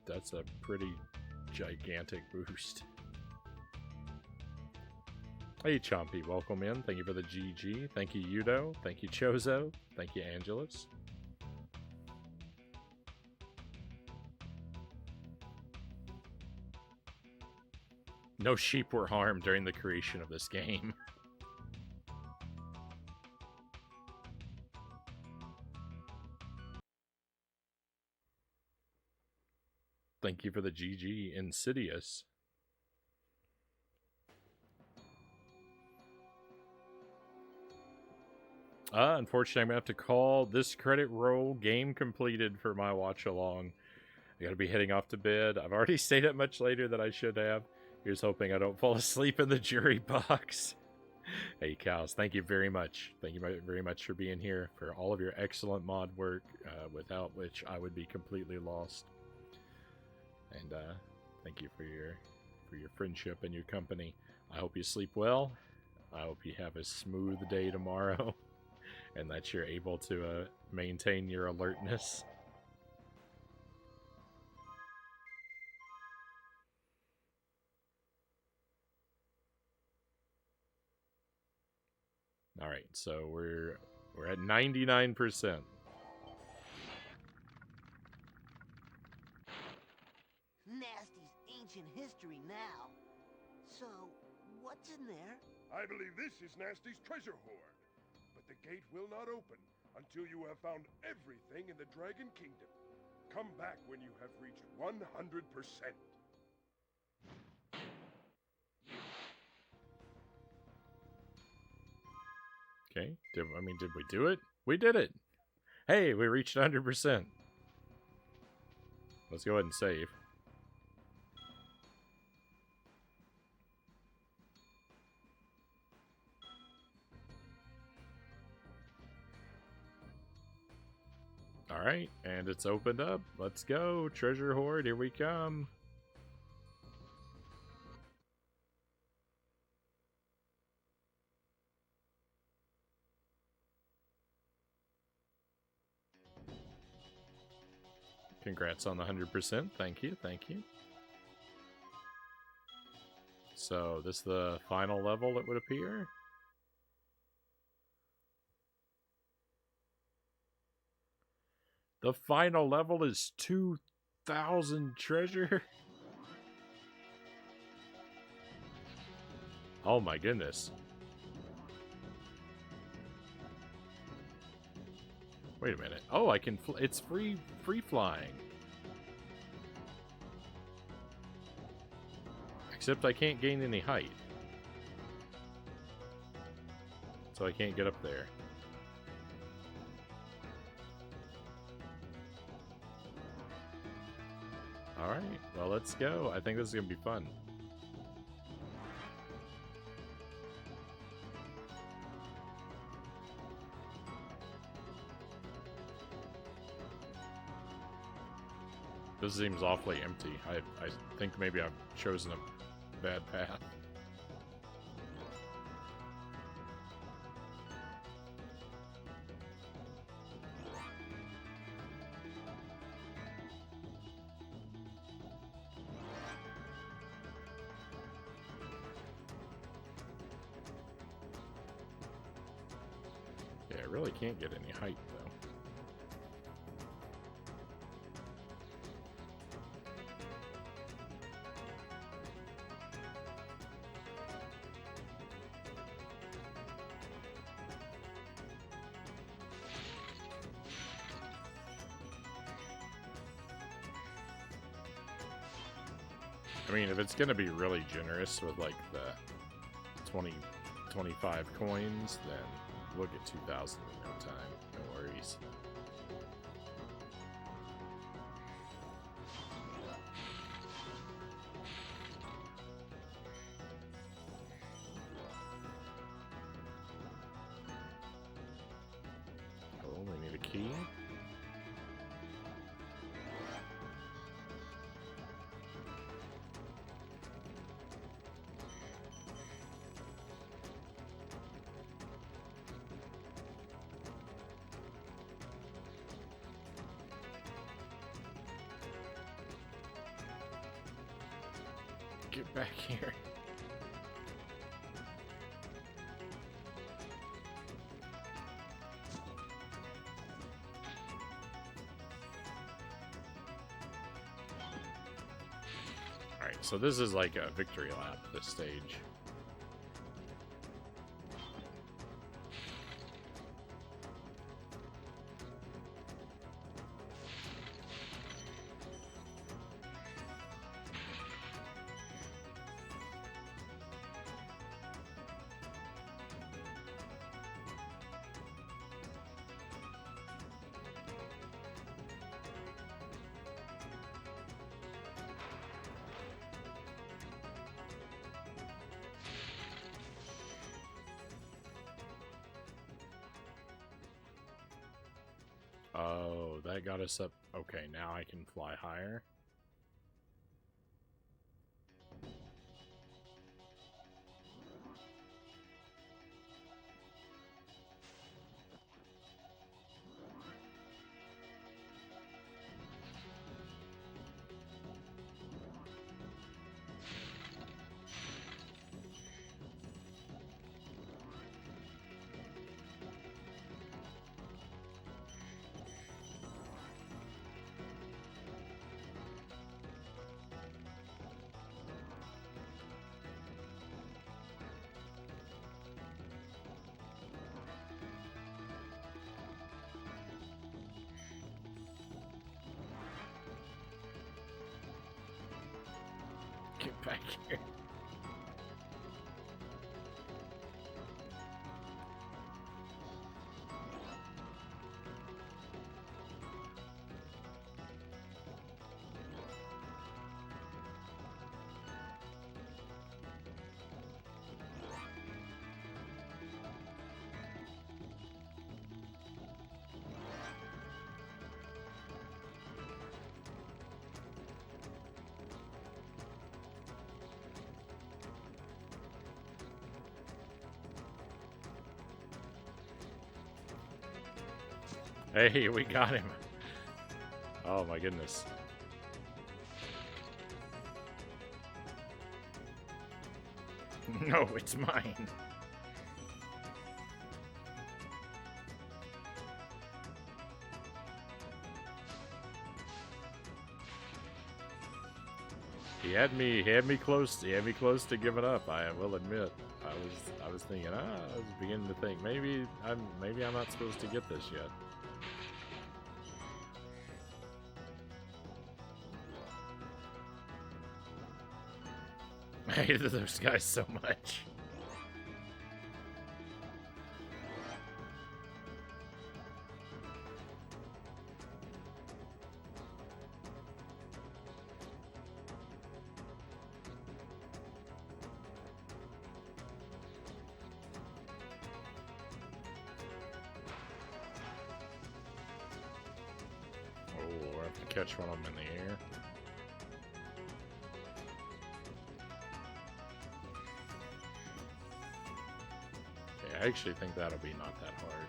gigantic boost. Hey Chompy, welcome in. Thank you for the GG. Thank you Yudo. Thank you Chozo. Thank you Angelus. No sheep were harmed during the creation of this game. Thank you for the GG, Insidious. Unfortunately, I'm going to have to call this credit roll game completed for my watch along. I got to be heading off to bed. I've already stayed up much later than I should have. Here's hoping I don't fall asleep in the jury box. Hey, Cows, thank you very much. Thank you very much for being here, for all of your excellent mod work, without which I would be completely lost. And thank you for your friendship and your company. I hope you sleep well. I hope you have a smooth day tomorrow, and that you're able to maintain your alertness. Alright, so we're We're at 99%. Nasty's ancient history now. So, what's in there? I believe this is Nasty's treasure hoard. But the gate will not open until you have found everything in the Dragon Kingdom. Come back when you have reached 100%. Okay. Did we do it? We did it. Hey, we reached 100%. Let's go ahead and save. Alright, and it's opened up. Let's go. Treasure hoard, here we come. Congrats on the 100%. Thank you, thank you. So, this is the final level, it would appear. The final level is 2,000 treasure. Oh my goodness. Wait a minute. Oh, I can it's free flying. Except I can't gain any height. So I can't get up there. Alright, well let's go. I think this is going to be fun. This seems awfully empty. I think maybe I've chosen a bad path. Yeah, I really can't get any height, though. I mean, if it's gonna be really generous with like the 25 coins, then we'll get 2,000 in no time. No worries. Oh, we need a key. Get back here. Alright, so this is like a victory lap, this stage. Oh, that got us up. Okay, now I can fly higher. Get back here. Hey, we got him. Oh my goodness. No, it's mine. He had me close to giving up, I will admit. I was thinking, I was beginning to think maybe I'm not supposed to get this yet. I hated those guys so much. Oh, I have to catch one of them in the air. I actually think that'll be not that hard.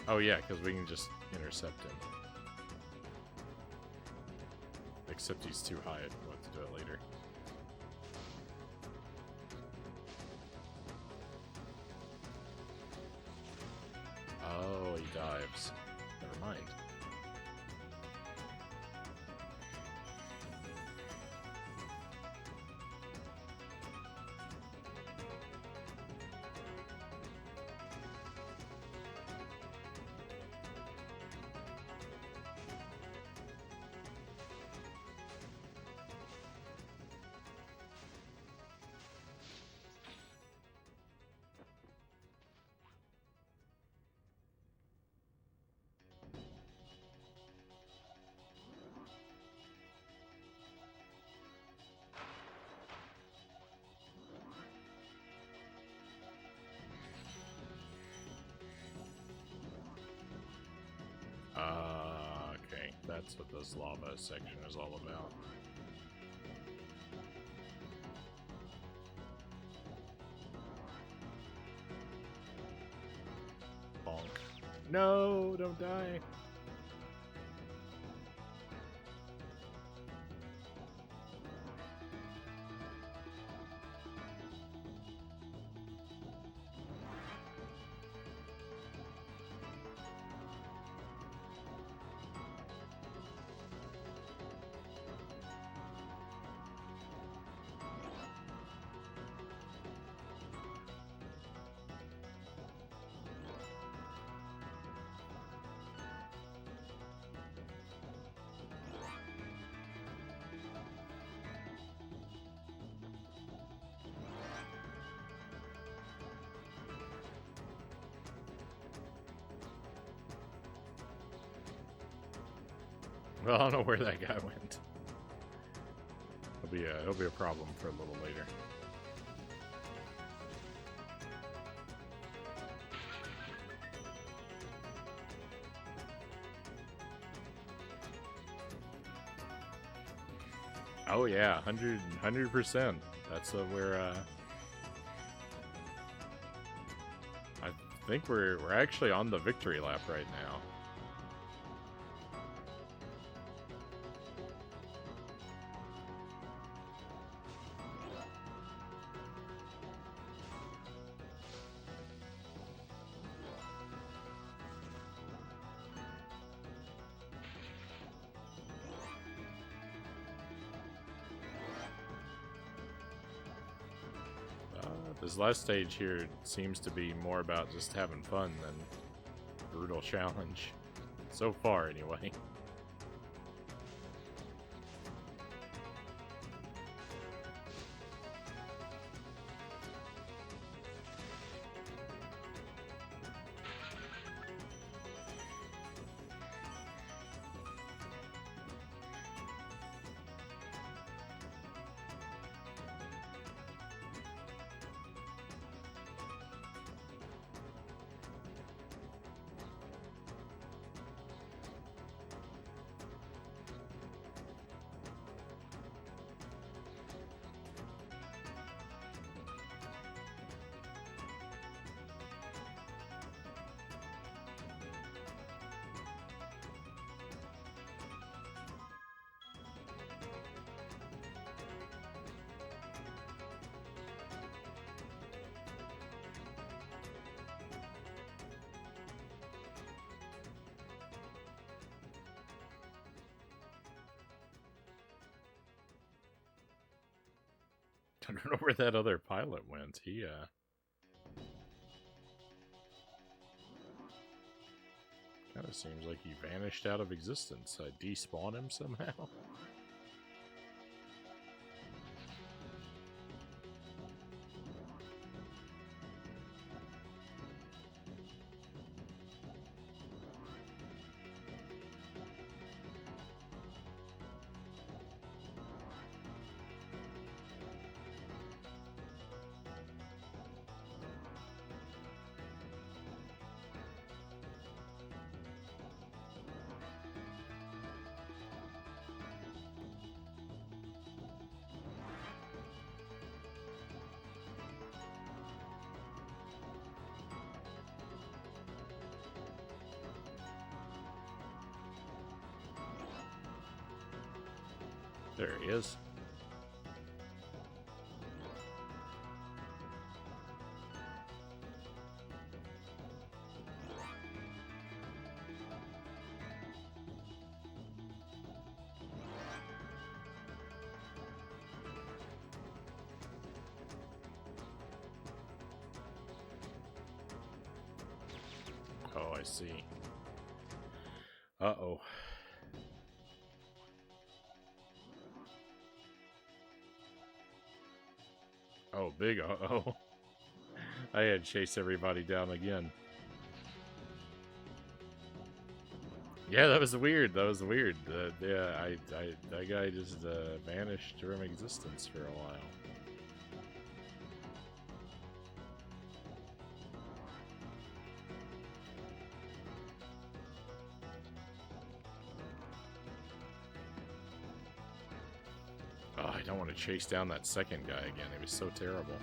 Oh yeah, because we can just intercept him. Except he's too high, we'll have to do it later. Oh, he dives. Never mind. Okay, that's what this lava section is all about. Bonk. No, don't die. Well, I don't know where that guy went. It'll be a problem for a little later. Oh yeah, 100%. That's where I think we're actually on the victory lap right now. This last stage here seems to be more about just having fun than brutal challenge. So far, anyway. I don't know where that other pilot went. He, kind of seems like he vanished out of existence. I despawn him somehow. There he is. Oh, I see. Uh-oh. Oh, big uh-oh. I had to chase everybody down again. Yeah, that was weird. That was weird. Yeah, that guy just vanished from existence for a while. Oh, I don't want to chase down that second guy again. It was so terrible.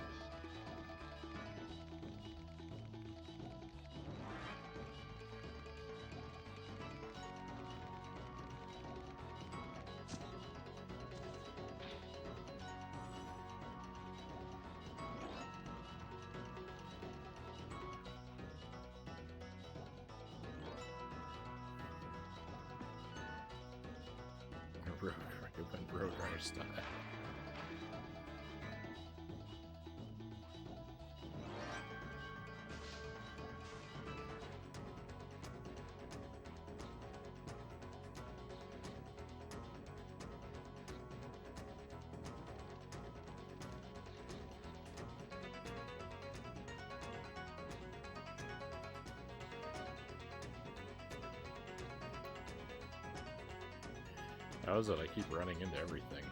Roadrunner style. How is it I keep running into everything?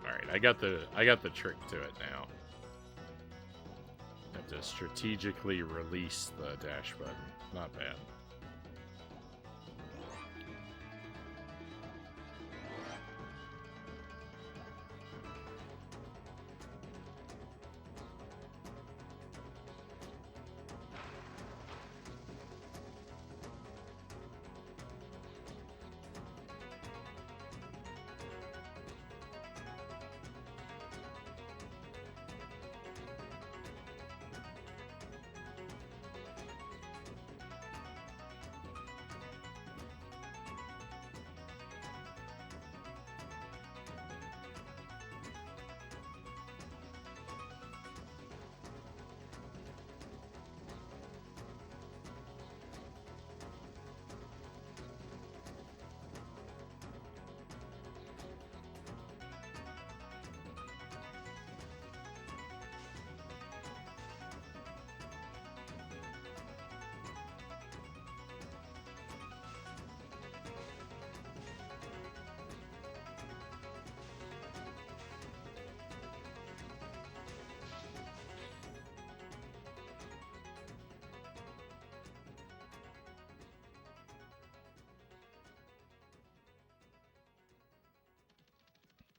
Alright, I got the trick to it now. I have to strategically release the dash button. Not bad.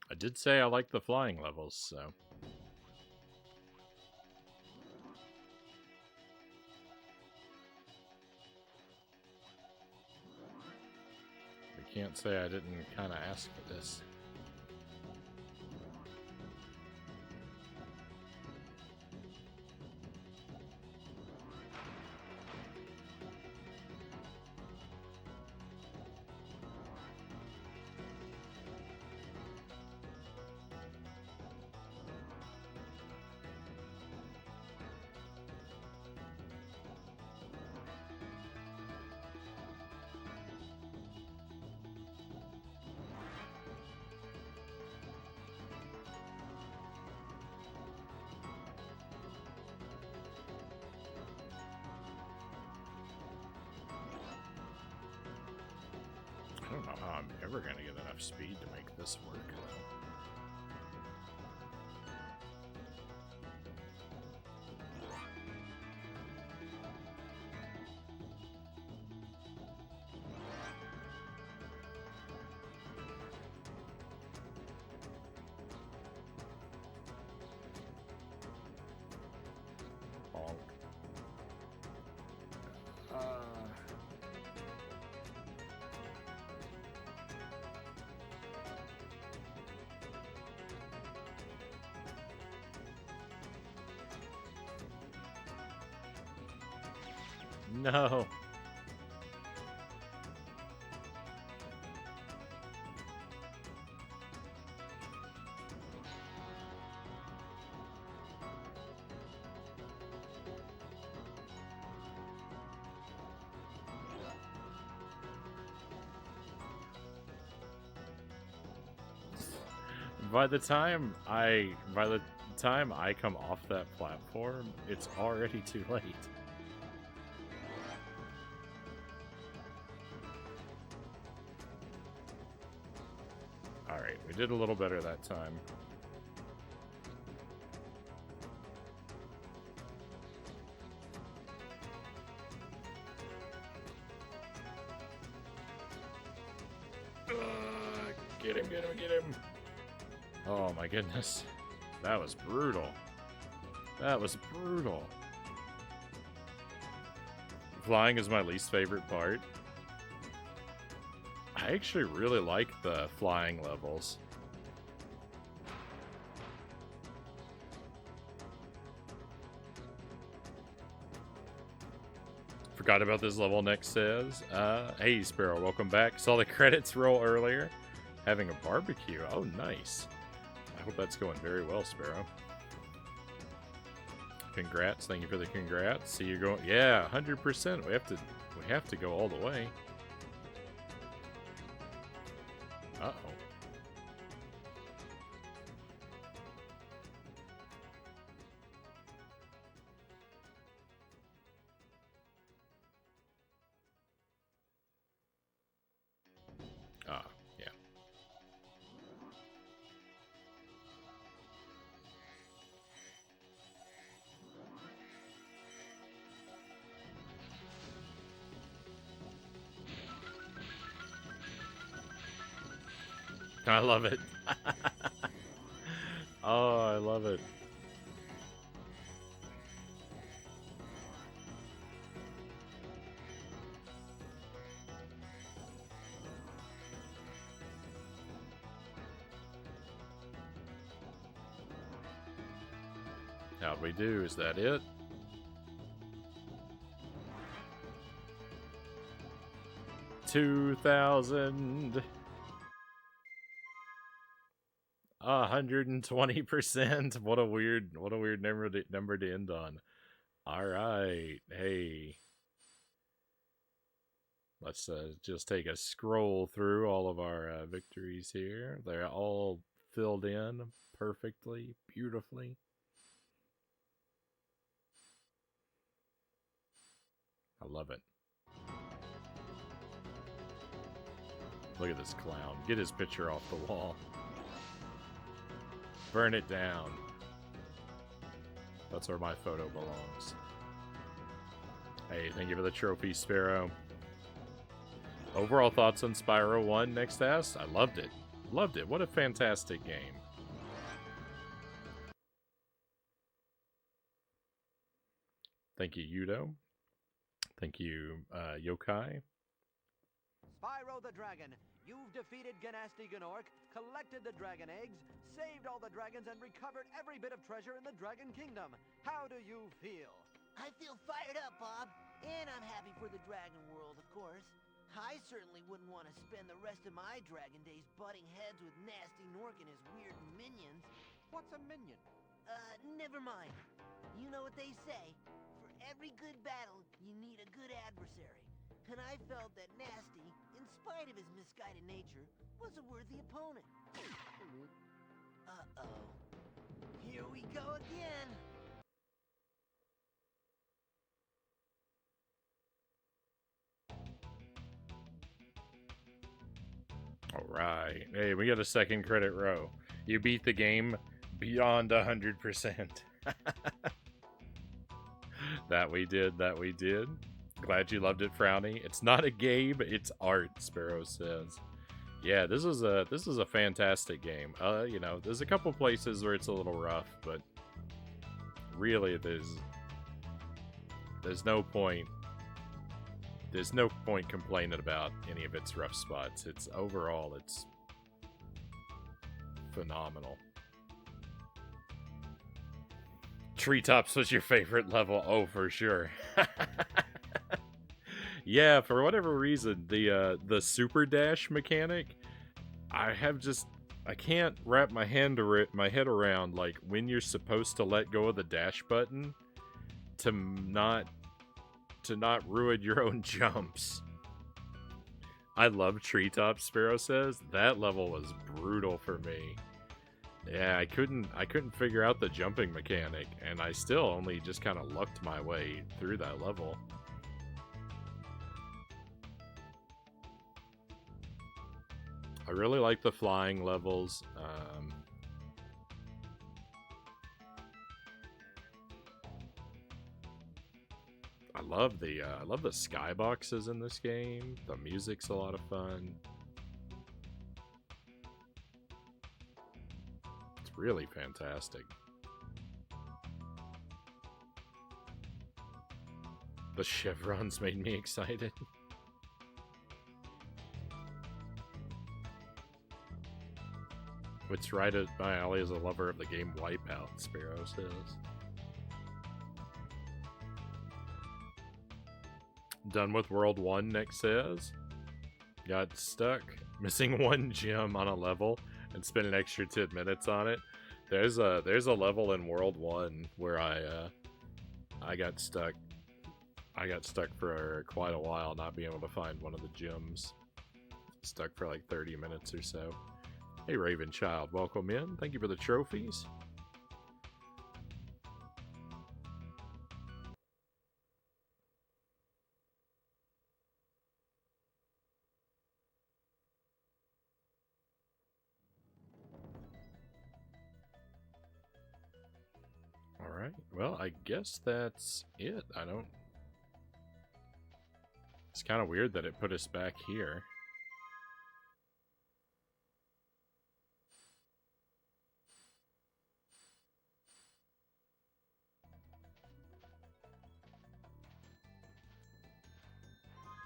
I did say I like the flying levels, so... can't say I didn't kind of ask for this. I don't know how I'm ever going to get enough speed to make this work, though. Bonk. No. By the time I come off that platform, it's already too late. Alright, we did a little better that time. Get him, get him, get him! Oh my goodness. That was brutal. That was brutal. Flying is my least favorite part. I actually really like the flying levels. Forgot about this level, next says. Hey Spyro, welcome back. Saw the credits roll earlier. Having a barbecue. Oh, nice. I hope that's going very well, Spyro. Congrats. Thank you for the congrats. See you going. Yeah, 100%. We have to go all the way. Uh-oh. Ah, yeah. I love it. Oh, I love it. How'd we do? Is that it? $2,000. 120%. What a weird number to end on. All right. Hey. Let's just take a scroll through all of our victories here. They're all filled in perfectly, beautifully. I love it. Look at this clown. Get his picture off the wall. Burn it down. That's where my photo belongs. Hey, thank you for the trophy, Spyro. Overall thoughts on Spyro 1, next asked? I loved it. Loved it. What a fantastic game. Thank you, Yudo. Thank you, Yokai. Spyro the Dragon. You've defeated Ganasty Gnorc, collected the dragon eggs, saved all the dragons, and recovered every bit of treasure in the Dragon Kingdom. How do you feel? I feel fired up, Bob. And I'm happy for the Dragon World, of course. I certainly wouldn't want to spend the rest of my Dragon days butting heads with Nasty Gnorc and his weird minions. What's a minion? Never mind. You know what they say. For every good battle, you need a good adversary. And I felt that Nasty, in spite of his misguided nature, was a worthy opponent. Uh-oh. Here we go again. Alright. Hey, we got a second credit row. You beat the game beyond 100%. That we did, that we did. Glad you loved it, Frownie. It's not a game, it's art, Spyro says. Yeah, this is a fantastic game. You know, there's a couple places where it's a little rough, but really there's no point complaining about any of its rough spots. It's overall it's phenomenal. Treetops was your favorite level? Oh, for sure. Yeah, for whatever reason, the super dash mechanic, I can't wrap my head around like when you're supposed to let go of the dash button to not ruin your own jumps. I love Treetops, Spyro says. That level was brutal for me. Yeah, I couldn't figure out the jumping mechanic, and I still only just kind of lucked my way through that level. I really like the flying levels. I love the skyboxes in this game. The music's a lot of fun. It's really fantastic. The chevrons made me excited. What's right at my alley as a lover of the game Wipeout, Spyro says. Done with World 1, Nick says. Got stuck missing one gem on a level and spent an extra 10 minutes on it. There's a level in World 1 where I got stuck. I got stuck for quite a while not being able to find one of the gems. Stuck for like 30 minutes or so. Hey Raven Child, welcome in. Thank you for the trophies. Alright, well, I guess that's it. It's kind of weird that it put us back here.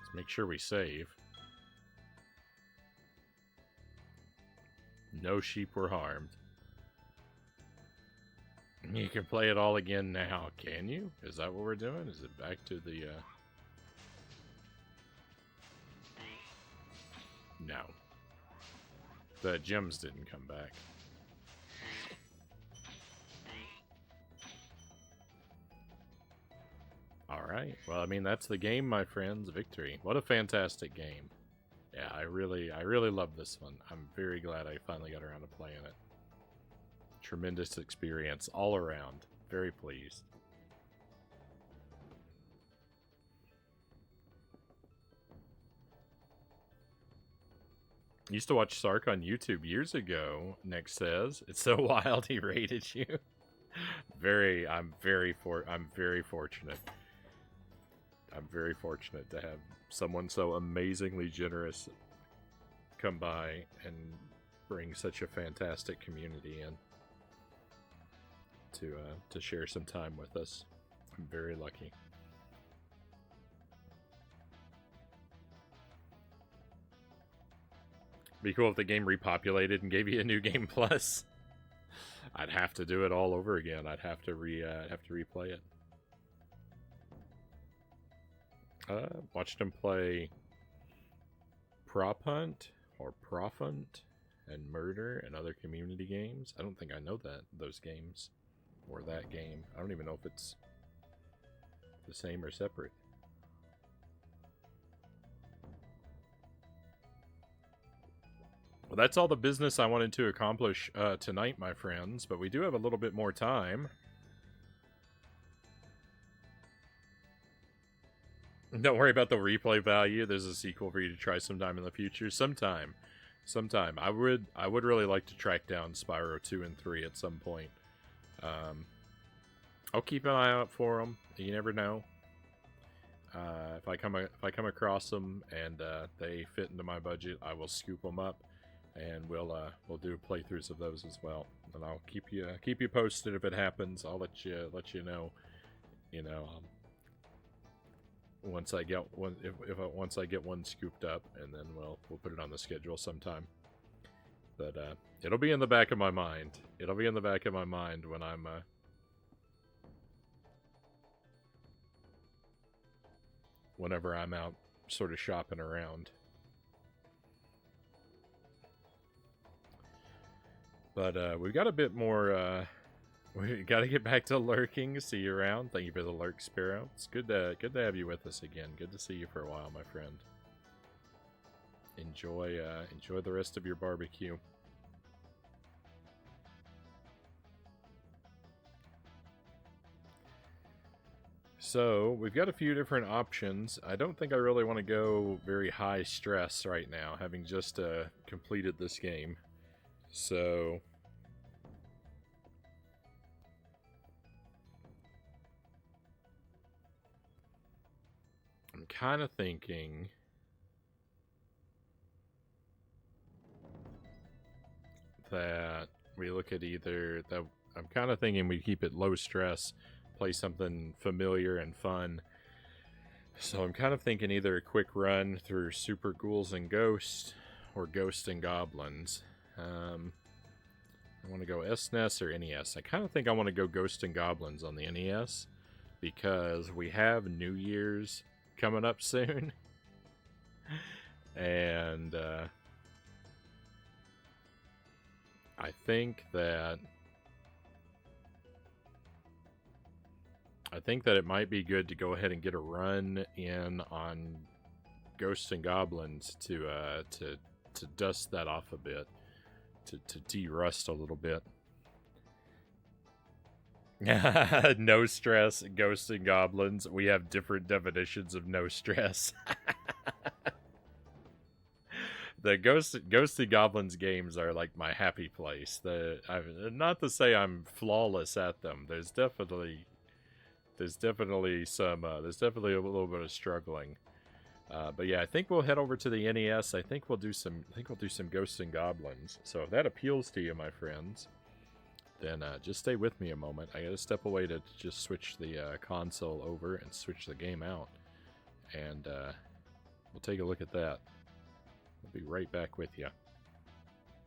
Let's make sure we save. No sheep were harmed. You can play it all again now, can you? Is that what we're doing? Is it back to the, No. The gems didn't come back. Alright, well, I mean, that's the game, my friends. Victory. What a fantastic game. Yeah, I really love this one. I'm very glad I finally got around to playing it. Tremendous experience all around. Very pleased. Used to watch Sark on YouTube years ago, Nick says. It's so wild he rated you. I'm very fortunate. I'm very fortunate to have someone so amazingly generous come by and bring such a fantastic community in to share some time with us. I'm very lucky. Be cool if the game repopulated and gave you a new game plus. I'd have to do it all over again. I'd have to replay it. Watched him play Prop Hunt or Prof Hunt and Murder and other community games. I don't think I know those games or that game. I don't even know if it's the same or separate. Well, that's all the business I wanted to accomplish tonight, my friends, but we do have a little bit more time. Don't worry about the replay value. There's a sequel for you to try sometime in the future. Sometime. I would really like to track down Spyro 2 and 3 at some point. I'll keep an eye out for them. You never know. If I come across them and they fit into my budget, I will scoop them up, and we'll do playthroughs of those as well. And I'll keep you posted if it happens. I'll let you know. You know. Once I get one, once I get one scooped up, and then we'll put it on the schedule sometime. But it'll be in the back of my mind. It'll be in the back of my mind when I'm whenever I'm out sort of shopping around. But we've got a bit more. We got to get back to lurking. See you around. Thank you for the lurk, Spyro. It's good to have you with us again. Good to see you for a while, my friend. Enjoy the rest of your barbecue. So we've got a few different options. I don't think I really want to go very high stress right now, having just completed this game. So I'm kind of thinking that we look at either that. I'm kind of thinking we keep it low stress, play something familiar and fun. So I'm kind of thinking either a quick run through Super Ghouls and Ghosts or Ghosts and Goblins. I want to go SNES or NES. I kind of think I want to go Ghosts and Goblins on the NES because we have New Year's coming up soon. And I think that it might be good to go ahead and get a run in on Ghosts and Goblins to dust that off a bit, to de-rust a little bit. No stress, Ghosts and Goblins. We have different definitions of no stress. The Ghosts and Goblins games are like my happy place. Not to say I'm flawless at them. There's definitely a little bit of struggling. But yeah, I think we'll head over to the NES. I think we'll do some Ghosts and Goblins. So if that appeals to you, my friends, then just stay with me a moment. I gotta step away to just switch the console over and switch the game out, and we'll take a look at that. I'll be right back with you.